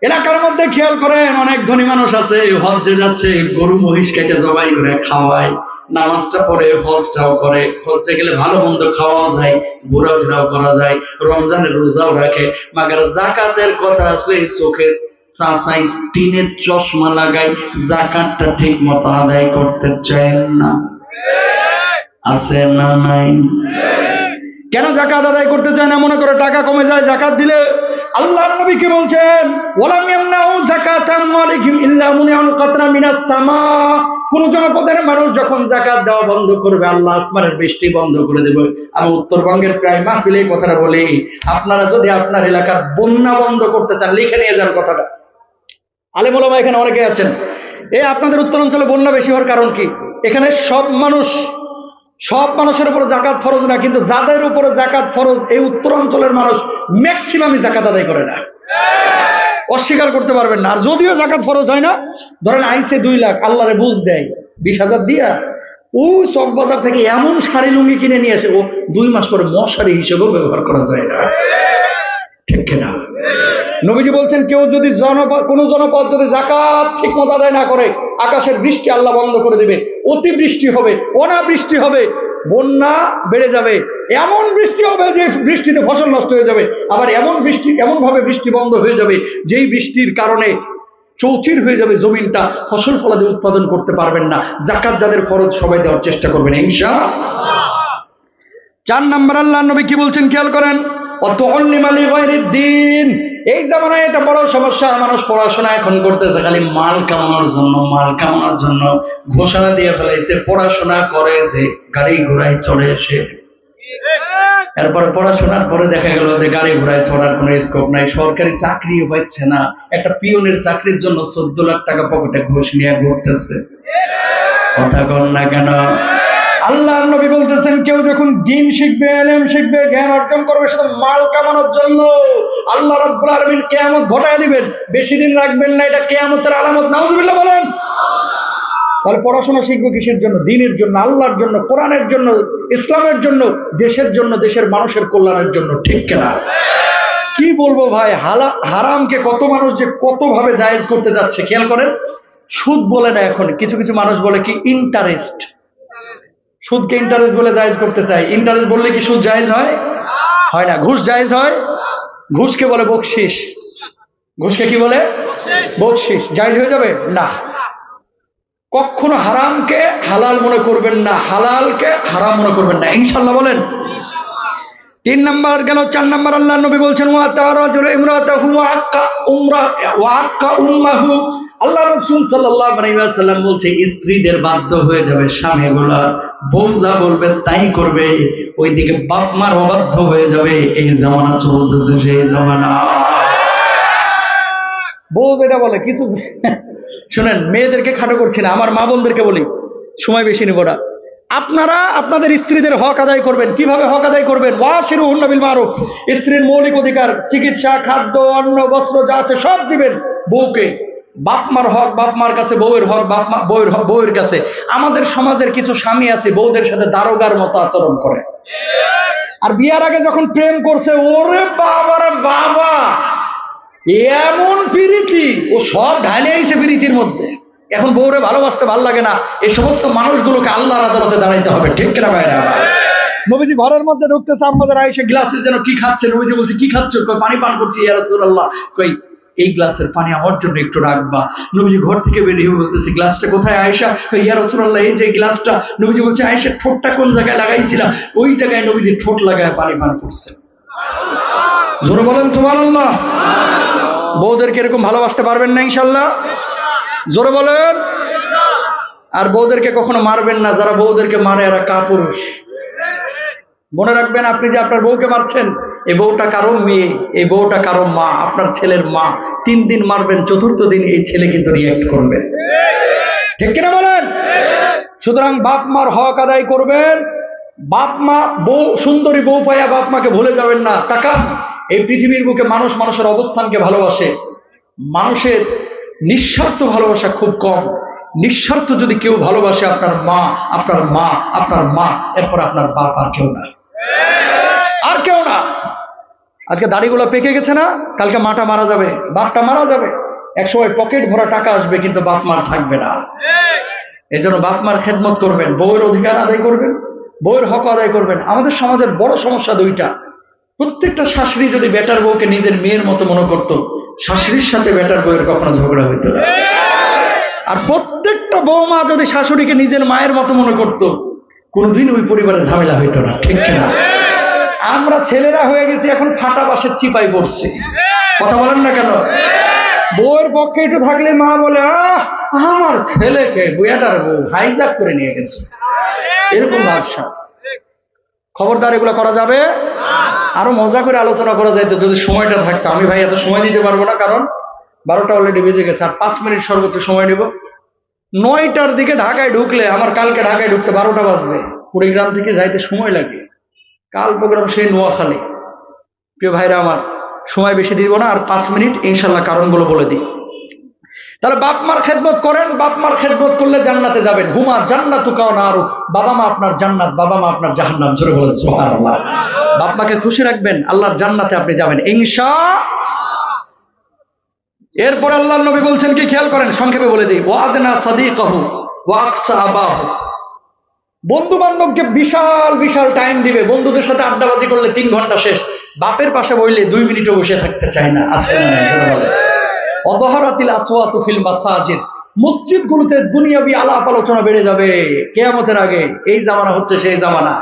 এলাকার মধ্যে খেয়াল করেন, অনেক ধনী মানুষ আছে, হজ্জে যাচ্ছে, গরু মহিষ কেটে জবাই করে খাওয়ায়, নামাজটা পড়ে, হজটাও করে, হজ্জে গেলে ভালো মন্দ খাওয়া যায়, ঘোরাফেরাও করা যায়, রমজানের রোজাও রাখে, মাগার যাকাতের কথা আসলে চোখের চাচাই টিনের চশমা লাগাই, যাকাতটা ঠিক মতো আদায় করতে চায় না। আছে না নাই? কেন যাকাত আদায় করতে চায় না? মনে করে টাকা কমে যায় যাকাত দিলে। আল্লাহর নবী কি বলছেন? ওয়ালাম ইয়ামনাউ যাকাতাম মালিকিম ইল্লা মুনিআন কাতরা মিনাস সামা। কোন জনপদের মানুষ যখন যাকাত দেওয়া বন্ধ করবে, আল্লাহ আসমানের বৃষ্টি বন্ধ করে দেবে। আমি উত্তরবঙ্গের প্রায় মাহফিলে কথাটা বলি, আপনারা যদি আপনার এলাকার বন্যা বন্ধ করতে চান, লিখে নিয়ে যান কথাটা। আলেম ওলামা এখানে অনেকে আছেন। আপনাদের উত্তরাঞ্চলে বন্যা বেশি হওয়ার কারণ কি? এখানে সব মানুষের উপরে যাকাত ফরজ না, কিন্তু যাদের উপরে যাকাত ফরজ, এই উত্তরাঞ্চলের মানুষ ম্যাক্সিমামই যাকাত আদায় করে না। অস্বীকার করতে পারবেন না। আর যদিও যাকাত ফরজ হয় না, ধরেন আইসে 2 লাখ, আল্লাহরে বুঝ দেয় 20,000 দিয়া, ও চক বাজার থেকে এমন শাড়ি লুঙ্গি কিনে নিয়ে আসে, ও 2 মাস পরে মশারি হিসেবেও ব্যবহার করা যায় না। ঠিক কিনা? নবীজি বলছেন, কেউ যদি কোন জনপদ যদি যাকাত ঠিক মতো আদায় না করে, আকাশের বৃষ্টি আল্লাহ বন্ধ করে দেবে, অতিবৃষ্টি হবে, অনাবৃষ্টি হবে, বন্যা বেড়ে যাবে, এমন বৃষ্টি হবে যে বৃষ্টিতে ফসল নষ্ট হয়ে যাবে, আবার এমন ভাবে বৃষ্টি বন্ধ হয়ে যাবে যেই বৃষ্টির কারণে চৌচির হয়ে যাবে জমিনটা, ফসল ফলাদি উৎপাদন করতে পারবেন না। যাকাত যাদের ফরজ সবাই দেওয়ার চেষ্টা করবেন ইনশাআল্লাহ। 4 নম্বর, আল্লাহর নবী কি বলছেন খেয়াল করেন, এই জামানায় এটা বড় সমস্যা। মানুষ পড়াশোনা এখন করতেছে খালি মাল কামানোর জন্য ঘোষণা দিয়ে ফেলাইছে, পড়াশোনা করে যে গাড়ি ঘোড়ায় চড়ে এসে, এরপরে পড়াশোনার পরে দেখা গেল যে গাড়ি ঘোড়ায় চড়ার কোনো স্কোপ নাই, সরকারি চাকরিও পাচ্ছে না, একটা পিওনের চাকরির জন্য 14 লাখ টাকা পকেটে ঘুষ নিয়ে ঘুরতেছে। কথা কন না কেন? আল্লাহর নবী বলতেছেন, কেউ যখন দ্বীন শিখবে, ইলম শিখবে, জ্ঞান অর্জন করবে, সেটা মাল কামানোর জন্য। আল্লাহ রাব্বুল আলামিন কিয়ামত ঘটায় দিবেন, বেশি দিন রাখবেন না, এটা কিয়ামতের আলামত। নাউজুবিল্লাহ বলেন। তাহলে পড়াশোনা শিখবো কিসের জন্য? দ্বীনের জন্য, আল্লাহর জন্য, কোরআনের জন্য, ইসলামের জন্য, দেশের জন্য, দেশের মানুষের কল্যাণের জন্য। ঠিক কিনা? কি বলবো ভাই, হারামকে কত মানুষ যে কত ভাবে জায়েজ করতে যাচ্ছে। খেয়াল করেন, সুদ বলে না এখন, কিছু কিছু মানুষ বলে কি ইন্টারেস্ট। সুদকে ইন্টারেস্ট বলে জায়েজ করতে চাই। ইন্টারেস্ট বললে কি সুদ জায়েজ হয়? হয় না। ঘুষ জায়েজ হয়? ঘুষকে বলে বকশিস। ঘুষকে কি বলে? বকশিস। জায়েজ হয়ে যাবে না। কখনো হারামকে হালাল মনে করবেন না, হালালকে হারাম মনে করবেন না, ইনশাআল্লাহ বলেন। 3 নম্বর গেল। 4 নম্বর, আল্লাহর নবী বলছেন, আল্লাহ রাসূল সাল্লাল্লাহু আলাইহি ওয়াসাল্লাম বলছে, স্ত্রীদের বাধ্য হয়ে যাবে স্বামীগুলা, বউ যা বলবে তাই করবে, ওইদিকে বাপ মার অবাধ্য হয়ে যাবে। এই জামানা চলতেছে, সেই জামানা। বউ যেটা বলে কিছু শুনেন, মেয়েদেরকে খাটো করছি না, আমার মা বোনদেরকে বলি, সময় বেশি নেব না। আপনারা আপনাদের স্ত্রীদের হক আদায় করবেন। কিভাবে হক আদায় করবেন? ওয়াশিরুহুন্না বিল মারুফ। স্ত্রীর মৌলিক অধিকার, চিকিৎসা, খাদ্য, অন্ন, বস্ত্র যা আছে সব দিবেন বউকে। বাপ মার হক বাপ মার কাছে, বউয়ের হক বাপ মা বউয়ের কাছে। আমাদের সমাজের কিছু স্বামী আছে বউদের সাথে দারোগার মতো আচরণ করে। আর বিয়ার আগে যখন প্রেম করছে, ওরে বাবা রে বাবা, এমন প্রীতি, ও সব ঢালে আইছে প্রীতির মধ্যে। এখন বউরে ভালোবাসতে ভাল লাগে না। এই সমস্ত মানুষগুলোকে আল্লাহর আদালতে দাঁড়াইতে হবে, ঠিক কিনা ভাইরা? নবীজি ঘরের মধ্যে ঢুকতেছে, আমাদের আয়েশা গ্লাসে যেন কি খাচ্ছে, নবীজি বলছে কি খাচ্ছ? কই পানি পান করছি ইয়া রাসূলুল্লাহ। কই এই গ্লাসের পানি আমার জন্য একটু রাখবা। নবীজি ঘর থেকে বেরিয়ে বলতেছে গ্লাসটা কোথায় আয়েশা? কই ইয়া রাসূলুল্লাহ এই যে গ্লাসটা। নবীজি বলছে আয়েশা ঠোঁটটা কোন জায়গায় লাগাইছিলাম? ওই জায়গায় নবীজি ঠোঁট লাগায় পানি পান করছে। জোরে বলেন সুবহানাল্লাহ। বউদেরকে এরকম ভালোবাসতে পারবেন না ইনশাআল্লাহ? জোরে বলেন। আর বউদেরকে কখনো মারবেন না, যারা বউদেরকে মারে এরা কাপুরুষ। মনে রাখবেন, আপনি যে আপনার বউকে মারছেন, এই বউটা কারো মেয়ে, এই বউটা কারো মা, আপনার ছেলের মা। 3 দিন মারবেন, চতুর্থ দিন এই ছেলে কিন্তু রিঅ্যাক্ট করবে, ঠিক কিনা বলেন? সুতরাং বাপ মার হক আদায় করবেন। বাপ মা, বউ, সুন্দরী বউ পাইয়া বাপ মাকে ভুলে যাবেন না। তাকান, এই পৃথিবীর বুকে মানুষ মানুষের অবস্থানকে ভালোবাসে। মানুষের নিঃস্বার্থ ভালোবাসা খুব কম। নিঃস্বার্থ যদি কেউ ভালোবাসে, আপনার মা, আপনার মা, আপনার মা, এরপর আপনার বাপ, আর কেউ না, আর কেউ না। আজকে দাড়িগুলো পেকে গেছে না, কালকে মাটা মারা যাবে, বাপটা মারা যাবে, একসময় পকেট ভরা টাকা আসবে, কিন্তু বাপ মার থাকবে না। এই জন্য বাপ মার খেদমত করবেন, বউয়ের অধিকার আদায় করবেন, বউয়ের হক আদায় করবেন। আমাদের সমাজের বড় সমস্যা দুইটা। প্রত্যেকটা শাশুড়ি যদি বেটার বউকে নিজের মেয়ের মতো মনে করতো, শাশুড়ির সাথে বেটার বউয়ের কখনো ঝগড়া হইতো না। আর প্রত্যেকটা বৌমা যদি শাশুড়িকে নিজের মায়ের মতো মনে করতো, কোনোদিন ওই পরিবারে ঝামেলা হইতো না, ঠিক কিনা? আমরা ছেলেরা হয়ে গেছি এখন ফাটা বাঁশের চিপাই পড়ছে। কথা বলেন না কেন? বউয়ের পক্ষে একটু থাকলে মা বলে, আমার ছেলেকে বুয়াটার বউ হাইজাক করে নিয়ে গেছে, এরকম ব্যবসা। খবরদার, এগুলো করা যাবে। আরো মজা করে আলোচনা করা যাইতো যদি সময়টা থাকতো। আমি ভাই এত সময় দিতে পারবো না, কারণ 12টা অলরেডি বেজে গেছে। আর 5 মিনিট সর্বোচ্চ সময় নেব। 9টার দিকে ঢাকায় ঢুকলে, আমার কালকে ঢাকায় ঢুকতে 12টা বাজবে। কুড়িগ্রাম থেকে যাইতে সময় লাগে। কাল প্রোগ্রাম সেই নোয়াখালী। প্রিয় ভাইরা আমার, সময় বেশি দিব না, আর 5 মিনিট ইনশাল্লাহ কারণগুলো বলে দিই। তাহলে বাপ মার খেদমত করেন। বাপ মার খেদমত করলে জান্নাতে যাবেন। হুমা জান্নাতুকা ওয়া নারু, বাবা মা আপনার জান্নাত, বাবা মা আপনার জাহান্নাম। জোরে বলেন সুবহানাল্লাহ। বাপ মাকে খুশি রাখবেন, আল্লাহর জান্নাতে আপনি যাবেন ইনশাআল্লাহ। এরপর আল্লাহর নবী বলছেন কি, খেয়াল করেন, সংক্ষেপে বলে দিই। ওয়া আদনা সাদিকাহু ওয়া আকসা আবাহু। বন্ধু বান্ধবকে বিশাল বিশাল টাইম দিবে। বন্ধুদের সাথে আড্ডাবাজি করলে 3 ঘন্টা শেষ। বাপের পাশে বইলে 2 মিনিটও বসে থাকতে চায় না, আছে না? অদহরাতিল আসওয়াতু ফিল মাসাজিদ। মসজিদগুলোতে দুনিয়াবি আলাপ আলোচনা বেড়ে যাবে কিয়ামতের আগে। এই জামানা হচ্ছে সেই জামানা।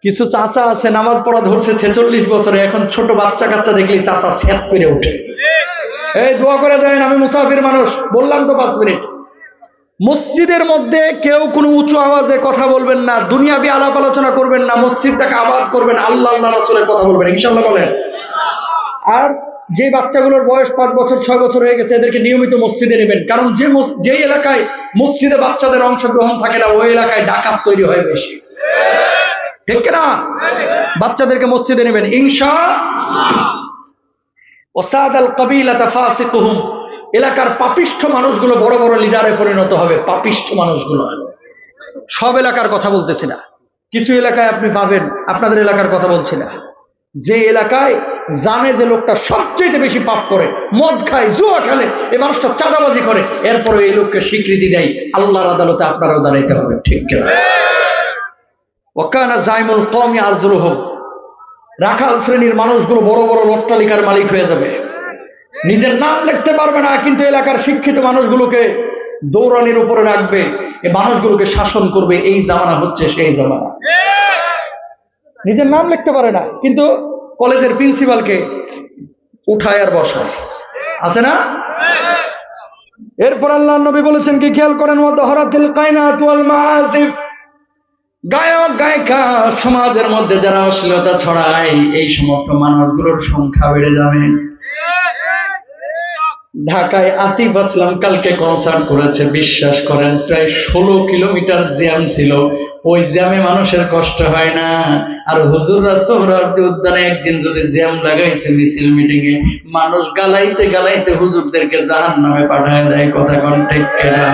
কিছু চাচা আছে নামাজ পড়া ধরছে 46 বছরে, এখন ছোট বাচ্চা কাচ্চা দেখলেই চাচা স্যাপ করে ওঠে। এই দোয়া করে যায়, আমি মুসাফির মানুষ, বললাম তো 5 মিনিট। মসজিদের মধ্যে কেউ কোনো উঁচু আওয়াজে কথা বলবেন না, দুনিয়াবি আলাপ আলোচনা করবেন না, মসজিদটাকে আবাদ করবেন, আল্লাহ আল্লাহ রাসূলের কথা বলবেন ইনশাআল্লাহ বলেন। আর যে বাচ্চাগুলোর বয়স 5 বছর 6 বছর হয়ে গেছে, এদেরকে নিয়মিত মসজিদে নেবেন। কারণ যে এলাকায় মসজিদে বাচ্চাদের অংশগ্রহণ থাকে না, ওই এলাকায় ডাকাত তৈরি হয় বেশি, ঠিক না? বাচ্চাদেরকে মসজিদে নেবেন ইনশাআল্লাহ। ওয়াসাদাল কাবিলাতা ফাসিকুহুম। এলাকার পাপিষ্ঠ মানুষগুলো বড় বড় লিডারে পরিণত হবে। পাপিষ্ঠ মানুষগুলো, সব এলাকার কথা বলতেছি না, কিছু এলাকায় আপনি পাবেন, আপনাদের এলাকার কথা বলছি না, যে এলাকায় জানে যে লোকটা সবচেয়ে বেশি পাপ করে, মদ খায়, জুয়া খেলে, এই মানুষটা চাঁদাবাজি করে, এরপরে এই লোককে স্বীকৃতি দেয়, আল্লাহর আদালতে আপনারাও দাঁড়াইতে হবে, ঠিক কিনা? ওয়াকানা জাইমুল কওমি আরজুলুহুম। রাখাল শ্রেণীর মানুষগুলো বড় বড় অট্টালিকার মালিক হয়ে যাবে, নিজের নাম লিখতে পারবে না, কিন্তু এলাকার শিক্ষিত মানুষগুলোকে দৌড়ানির উপরে রাখবে, এই মানুষগুলোকে শাসন করবে। এই জামানা হচ্ছে সেই জামানা। নিজের নাম লিখতে পারে না, কিন্তু কলেজের প্রিন্সিপালকে উঠায় আর বসায়, আছে না? এরপর আল্লাহর নবী বলেছেন কি, খেয়াল করেন, ওয়াদহরাতিল কায়নাত ওয়াল মাআসিফ। গায়ক গায়িকা, সমাজের মধ্যে যারা অশ্লীলতা ছড়ায়, এই সমস্ত মানুষগুলোর সংখ্যা বেড়ে যাবে। ঢাকায় আতিফ আসলাম কালকে কনসার্ট করেছে, বিশ্বাস করেন প্রায় 16 কিলোমিটার জ্যাম ছিল। ওই জ্যামে মানুষের কষ্ট হয় না। আর হুজুররা সোহরাওয়ার্দী উদ্যানে একদিন যদি জ্যাম লাগাইছে মিছিল মিটিং এ, মানুষ গালাইতে গালাইতে হুজুরদেরকে জাহান্নামে পাঠায় দেয়। কথা কোন ঠিক কিনা?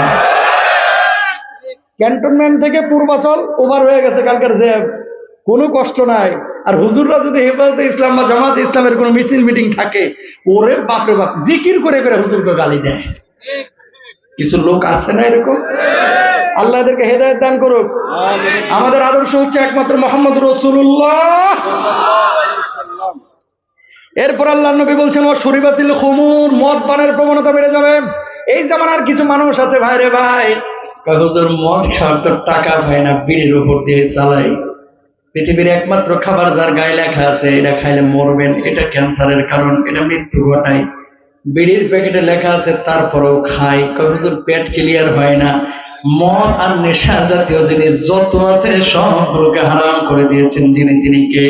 ক্যান্টনমেন্ট থেকে পূর্বাচল ওভার হয়ে গেছে কালকের জ্যাম। কোনো কষ্ট নাই। আর হুজুররা যদি হেফাজতে ইসলাম বা জামাতে ইসলামের কোনো মিছিল মিটিং থাকে, ওরে বাপরে বাপ জিকির করে করে হুজুরকে গালি দেয়। কিছু লোক আছে না এরকম? আল্লাহ এদেরকে হেদায়েত দান করুক। আমাদের আদর্শ হচ্ছে একমাত্র মুহাম্মদ রাসূলুল্লাহ। এরপর আল্লাহর নবী বলছেন ওয়া শুরিবাতিল খুমুর, মদ পানের প্রবণতা বেড়ে যাবে। এই জামানার কিছু মানুষ আছে ভাই রে ভাই, কয় হুজুর মদ খাওয়ার তো টাকা পায় না, বিড়ির উপর দিয়ে চালাই। পৃথিবীর একমাত্র খাবার যার গায়ে লেখা আছে এটা খাইলে মরবেন, এটা ক্যান্সারের কারণ, এটা মৃত্যু ঘটায়, বিড়ির প্যাকেটে লেখা আছে তারপরেও খাই। কয় হুজুর পেট ক্লিয়ার হয় না। মদ আর নেশা জাতীয় জিনিস যত আছে সবগুলোকে হারাম করে দিয়েছেন যিনি, তিনি কে?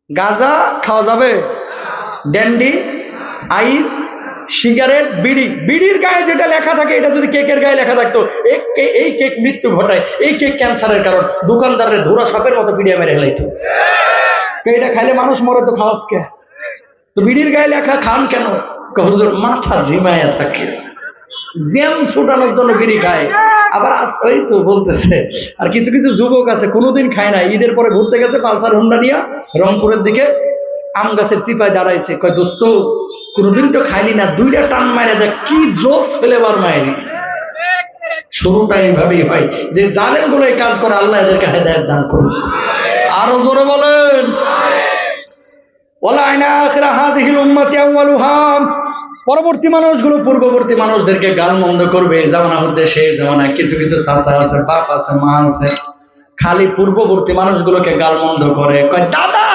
গাঁজা খাওয়া যাবে, ড্যান্ডি, আইস, সিগারেট, বিড়ি, বিড়ির গায়ে যেটা লেখা থাকে এটা যদি কেকের গায়ে লেখা থাকতো এই কেক মৃত্যু ঘটায়, এই কেক ক্যান্সারের কারণ, দোকানদারের ধুরা সাপের মতো পিড়িয়া মেরে হেলাইতো। এটা খাইলে মানুষ মরে, তো খাওয়াস কে? তো বিড়ির গায়ে লেখা খান কেন? হুজুর মাথা ঝিমায়া থাকে, জ্যাম ছুটানোর জন্য বিড়ি খায়। আবার ওই তো বলতেছে, আর কিছু কিছু যুবক আছে কোনোদিন খায় না, ঈদের পরে ঘুরতে গেছে পালসার হোন্ডা নিয়ে রংপুরের দিকে, আম গাছের চিপায় দাঁড়াইছে, কয় দোস্ত কোনোদিন তো খাইলি না, দুইটা টান মারে দেখ কি জোস ফেলেবার মায়েরি। শুরুটা এইভাবেই হয় যে জালেম গুলো এই কাজ করে, আল্লাহ এদেরকে হেদায়েত দান করুন। আরো জোরে বলেন ওয়ালা আইনা আখিরা হাদিহিল উম্মতি আউয়ালুহা। পরবর্তী মানুষগুলো পূর্ববর্তী মানুষদেরকে গালমন্দ করবে। জামানা হচ্ছে সেই জামানা, কিছু কিছু চাচা আছে, বাপ আছে, মা আছে, খালি পূর্ববর্তী মানুষগুলোকে গালমন্দ করে। কয় দাদা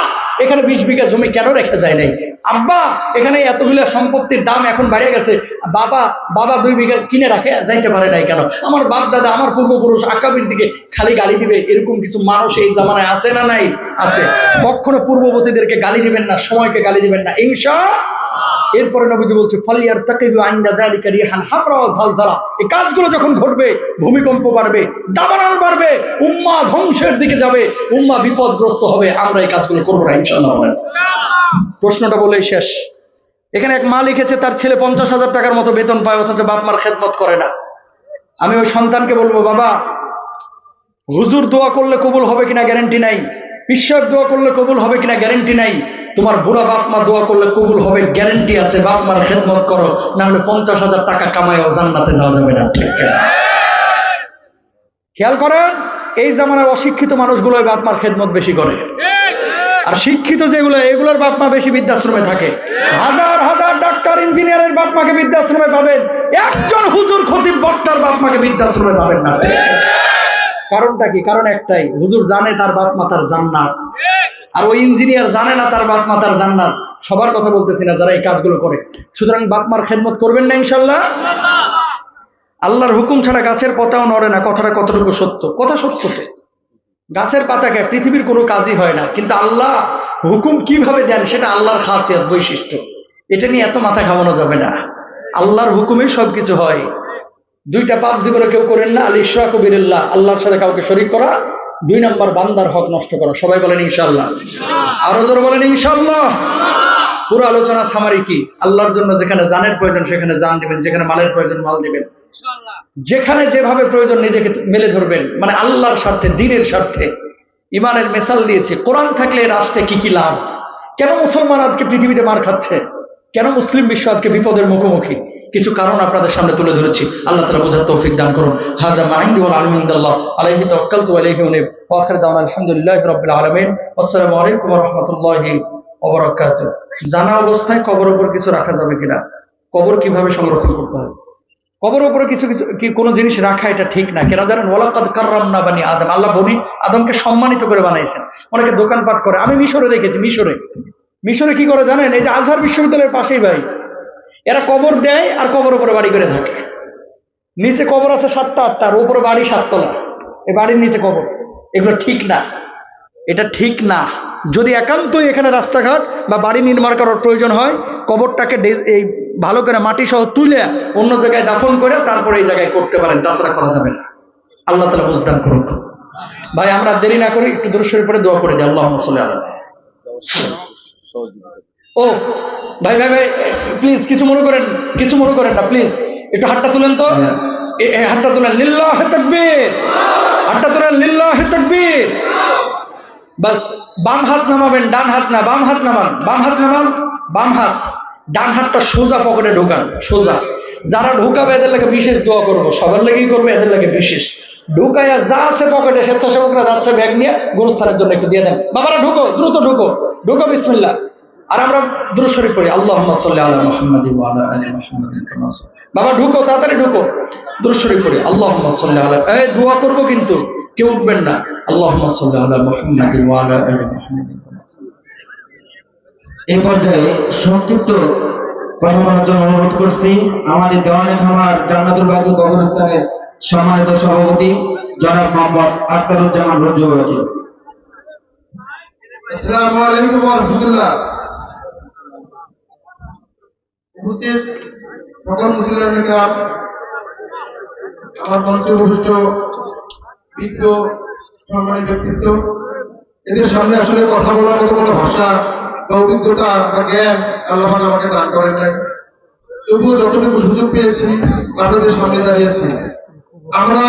এখানে 20 বিঘা জমি কেন রেখে যায় নাই? আব্বা এখানে এতগুলা সম্পত্তির দাম এখন বেড়ে গেছে, বাবা 2 বিঘা কিনে রাখে যাইতে পারে নাই কেন? আমার বাপ দাদা, আমার পূর্বপুরুষ আকাবির দিকে খালি গালি দিবে। এরকম কিছু মানুষ এই জামানায় আছে না নাই? আছে। কখনো পূর্ববর্তীদেরকে গালি দিবেন না, সময়কে গালি দিবেন না, ইনশাআল্লাহ। এরপরে নবীজি বলছে ফালিয়ার তাকিবু আইন্দা যালিকা রিহান হামরা ওয়া জালজালা। এই কাজগুলো যখন ঘটবে, ভূমিকম্প বাড়বে, দাবানল বাড়বে, উম্মাহ ধ্বংসের দিকে যাবে, উম্মাহ বিপদগ্রস্ত হবে, আমরা এই কাজগুলো করব না ইনশাআল্লাহ। প্রশ্নটা বলেই শেষ। এখানে এক মা লিখেছে তার ছেলে 50,000 টাকার মতো বেতন পায়, অথচ বাপ মার খেদমত করে না। আমি ওই সন্তানকে বলবো, বাবা হুজুর দোয়া করলে কবুল হবে কিনা গ্যারান্টি নাই, ঈশ্বর দোয়া করলে কবুল হবে কিনা গ্যারান্টি নাই, তোমার বুড়া বাপ মা দোয়া করলে কবুল হবে গ্যারান্টি আছে। বাপ মার খেদমত করো, না হলে 50,000 টাকা কামায় জান্নাতে যাওয়া যাবে না। ঠিক আছে? খেয়াল করেন, এই জামানায় অশিক্ষিত মানুষগুলো বাপ মার খেদমত বেশি করে, আর শিক্ষিত যেগুলো এগুলোর বাপ মা বেশি বৃদ্ধাশ্রমে থাকে। হাজার হাজার ডাক্তার ইঞ্জিনিয়ারের বাপ মাকে বৃদ্ধাশ্রমে পাবেন, একজন হুজুর খতিব বক্তার বাপ মাকে বৃদ্ধাশ্রমে পাবেন না। কারণটা কি? কারণ একটাই, হুজুর জানে তার বাপ মা তার জান্নাত, আর ওই ইঞ্জিনিয়ার জানে না তার বাপ মা তার জান্নাত। সবার কথা বলতেছি না, যারা এই কাজগুলো করে। সুতরাং বাপ মার খেদমত করবেন না ইনশাল্লাহ। আল্লাহর হুকুম ছাড়া গাছের পাতাও নড়ে না, কথাটা কতটুকু সত্য? কথা সত্য। তো গাছের পাতাকে পৃথিবীর কোনো কাজই হয় না, কিন্তু আল্লাহ হুকুম কিভাবে দেন সেটা আল্লাহর খাসিয়াত, বৈশিষ্ট্য। এটা নিয়ে এত মাথা ঘামানো যাবে না। আল্লাহর হুকুমে সবকিছু হয়। 2টা পাপ জীবনে কেউ করেন না, আল ইশরাকু বিল্লাহ, আল্লাহর সাথে কাউকে শরীক করা। 2 নম্বর বান্দার হক নষ্ট করা। সবাই বলেন ইনশাআল্লাহ। আরো জোরে বলেন ইনশাআল্লাহ। পুরো আলোচনা সামারি কি? আল্লাহর জন্য যেখানে জানের প্রয়োজন সেখানে জান দিবেন, যেখানে মালের প্রয়োজন মাল দিবেন, যেখানে যেভাবে প্রয়োজন নিজেকে মেলে ধরবেন, মানে আল্লাহর স্বার্থে, দ্বীনের স্বার্থে। ইমানের মিসাল দিয়েছি। কোরআন থাকলে রাষ্ট্রে কি কি লাভ? কেন মুসলমান আজকে পৃথিবীতে মার খাচ্ছে? কেন মুসলিম বিশ্ব আজকে বিপদের মুখোমুখি? কিছু কারণ আপনাদের সামনে তুলে ধরেছি। আল্লাহ তাআলা বোঝার তৌফিক দান করুন। হাদা মা ইনদি ওয়াল ইলমু ইনদাল্লাহ, আলাইহি তাওয়াক্কালতু ওয়া ইলাইহি উনীব। ওয়া আখিরু দাওয়ানা আলহামদুলিল্লাহি রাব্বিল আলামিন। আসসালামু আলাইকুম ওয়া রাহমাতুল্লাহি ওয়া বারাকাতুহু। জানা অবস্থায় কবরের উপর কিছু রাখা যাবে কিনা, কবর কিভাবে সংরক্ষণ করতে হয়, কবরের উপরে কিছু কিছু কি কোনো জিনিস রাখা এটা ঠিক না। কেন জানেন? ওয়ালাকাদ কাররামনা বানি আদম, আল্লাহ বনি আদমকে সম্মানিত করে বানাইছেন। অনেকে দোকানপাট করে, আমি মিশরে দেখেছি। মিশরে কি করে জানেন? এই যে আজহার বিশ্ববিদ্যালয়ের পাশেই ভাই, এরা কবর দেয় আর কবর উপরে বাড়ি করে থাকে। নিচে কবর আছে 7টা 8টা, আর উপরে বাড়ি 7 তলা, এই বাড়ির নিচে কবর। এগুলো ঠিক না, এটা ঠিক না। যদি একান্তই এখানে রাস্তাঘাট বা বাড়ি নির্মাণ করার প্রয়োজন হয়, কবরটাকে এই ভালো করে মাটি সহ তুলে অন্য জায়গায় দাফন করে তারপরে এই জায়গায় করতে পারেন, তাছাড়া করা যাবে না। আল্লাহ তাআলা বুঝদান করুন। ভাই আমরা দেরি না করি, একটু দুরূদ শরীফ পড়ে দোয়া করে দিই। আল্লাহুম্মা সাল্লি আলা। ও ভাই ভাই ভাই প্লিজ কিছু মনে করেন না প্লিজ, একটু হাতটা তুলেন তো, হাতটা তুলেন। লিল্লাহি তাকবীর, হাতটা তোলেন, লিল্লাহি তাকবীর। বাস বাম হাত নামাবেন, ডান হাত না, বাম হাত নামান, বাম হাত নামান, বাম হাত, ডান হাতটা সোজা পকেটে ঢোকান, সোজা। যারা ঢোকাবে এদের লাগে বিশেষ দোয়া করবো, সবার লাগেই করবে, এদের লাগে বিশেষ। ঢুকাইয়া যা আছে পকেটে, স্বেচ্ছাসেবকরা যাচ্ছে ব্যাগ নিয়ে, গোরস্থানের জন্য একটু দিয়ে দেন। বাবারা ঢুকো, দ্রুত ঢুকো, ঢুকো, বিসমিল্লাহ। আর আমরা দুরূদ শরীফ পড়ি, আল্লাহুম্মা সাল্লি আলা মুহাম্মাদিন ওয়া আলা আলি মুহাম্মাদিন কামা সাল্লাল্লাহু। বাবা ঢুকো, তাড়াতাড়ি ঢুকো, দুরূদ শরীফ পড়ি, আল্লাহুম্মা সাল্লি আলা, এই দোয়া করবো কিন্তু কেউ উঠবেন না। আল্লাহুম্মা সাল্লি আলা মুহাম্মাদিন ওয়া আলা আলি মুহাম্মাদিন কামা সাল্লাল্লাহু। এই পর্যায়ে সংক্ষিপ্ত কথা বলার জন্য অনুরোধ করছি আমাদের দেওয়ানি খামার জান্নাতুল বাকি কবরস্থানের সম্মানিত সভাপতি জনাব মোহাম্মদ আখতারুজ্জামান রঞ্জু ভাইকে। আসসালামু আলাইকুম ওয়া রাহমাতুল্লাহ। উপস্থিত সকল মুসলিম কাম, আমার মঞ্চে উপবিষ্ট বিজ্ঞ সম্মানিত ব্যক্তিত্ব, এদের সামনে আসলে কথা বলার মতো কোনো ভাষা বা অভিজ্ঞতা বা জ্ঞান আল্লাহ পাক আমাকে দান করেন নাই। তবুও যতটুকু সুযোগ পেয়েছি আপনাদের সামনে দাঁড়িয়েছি। আমরা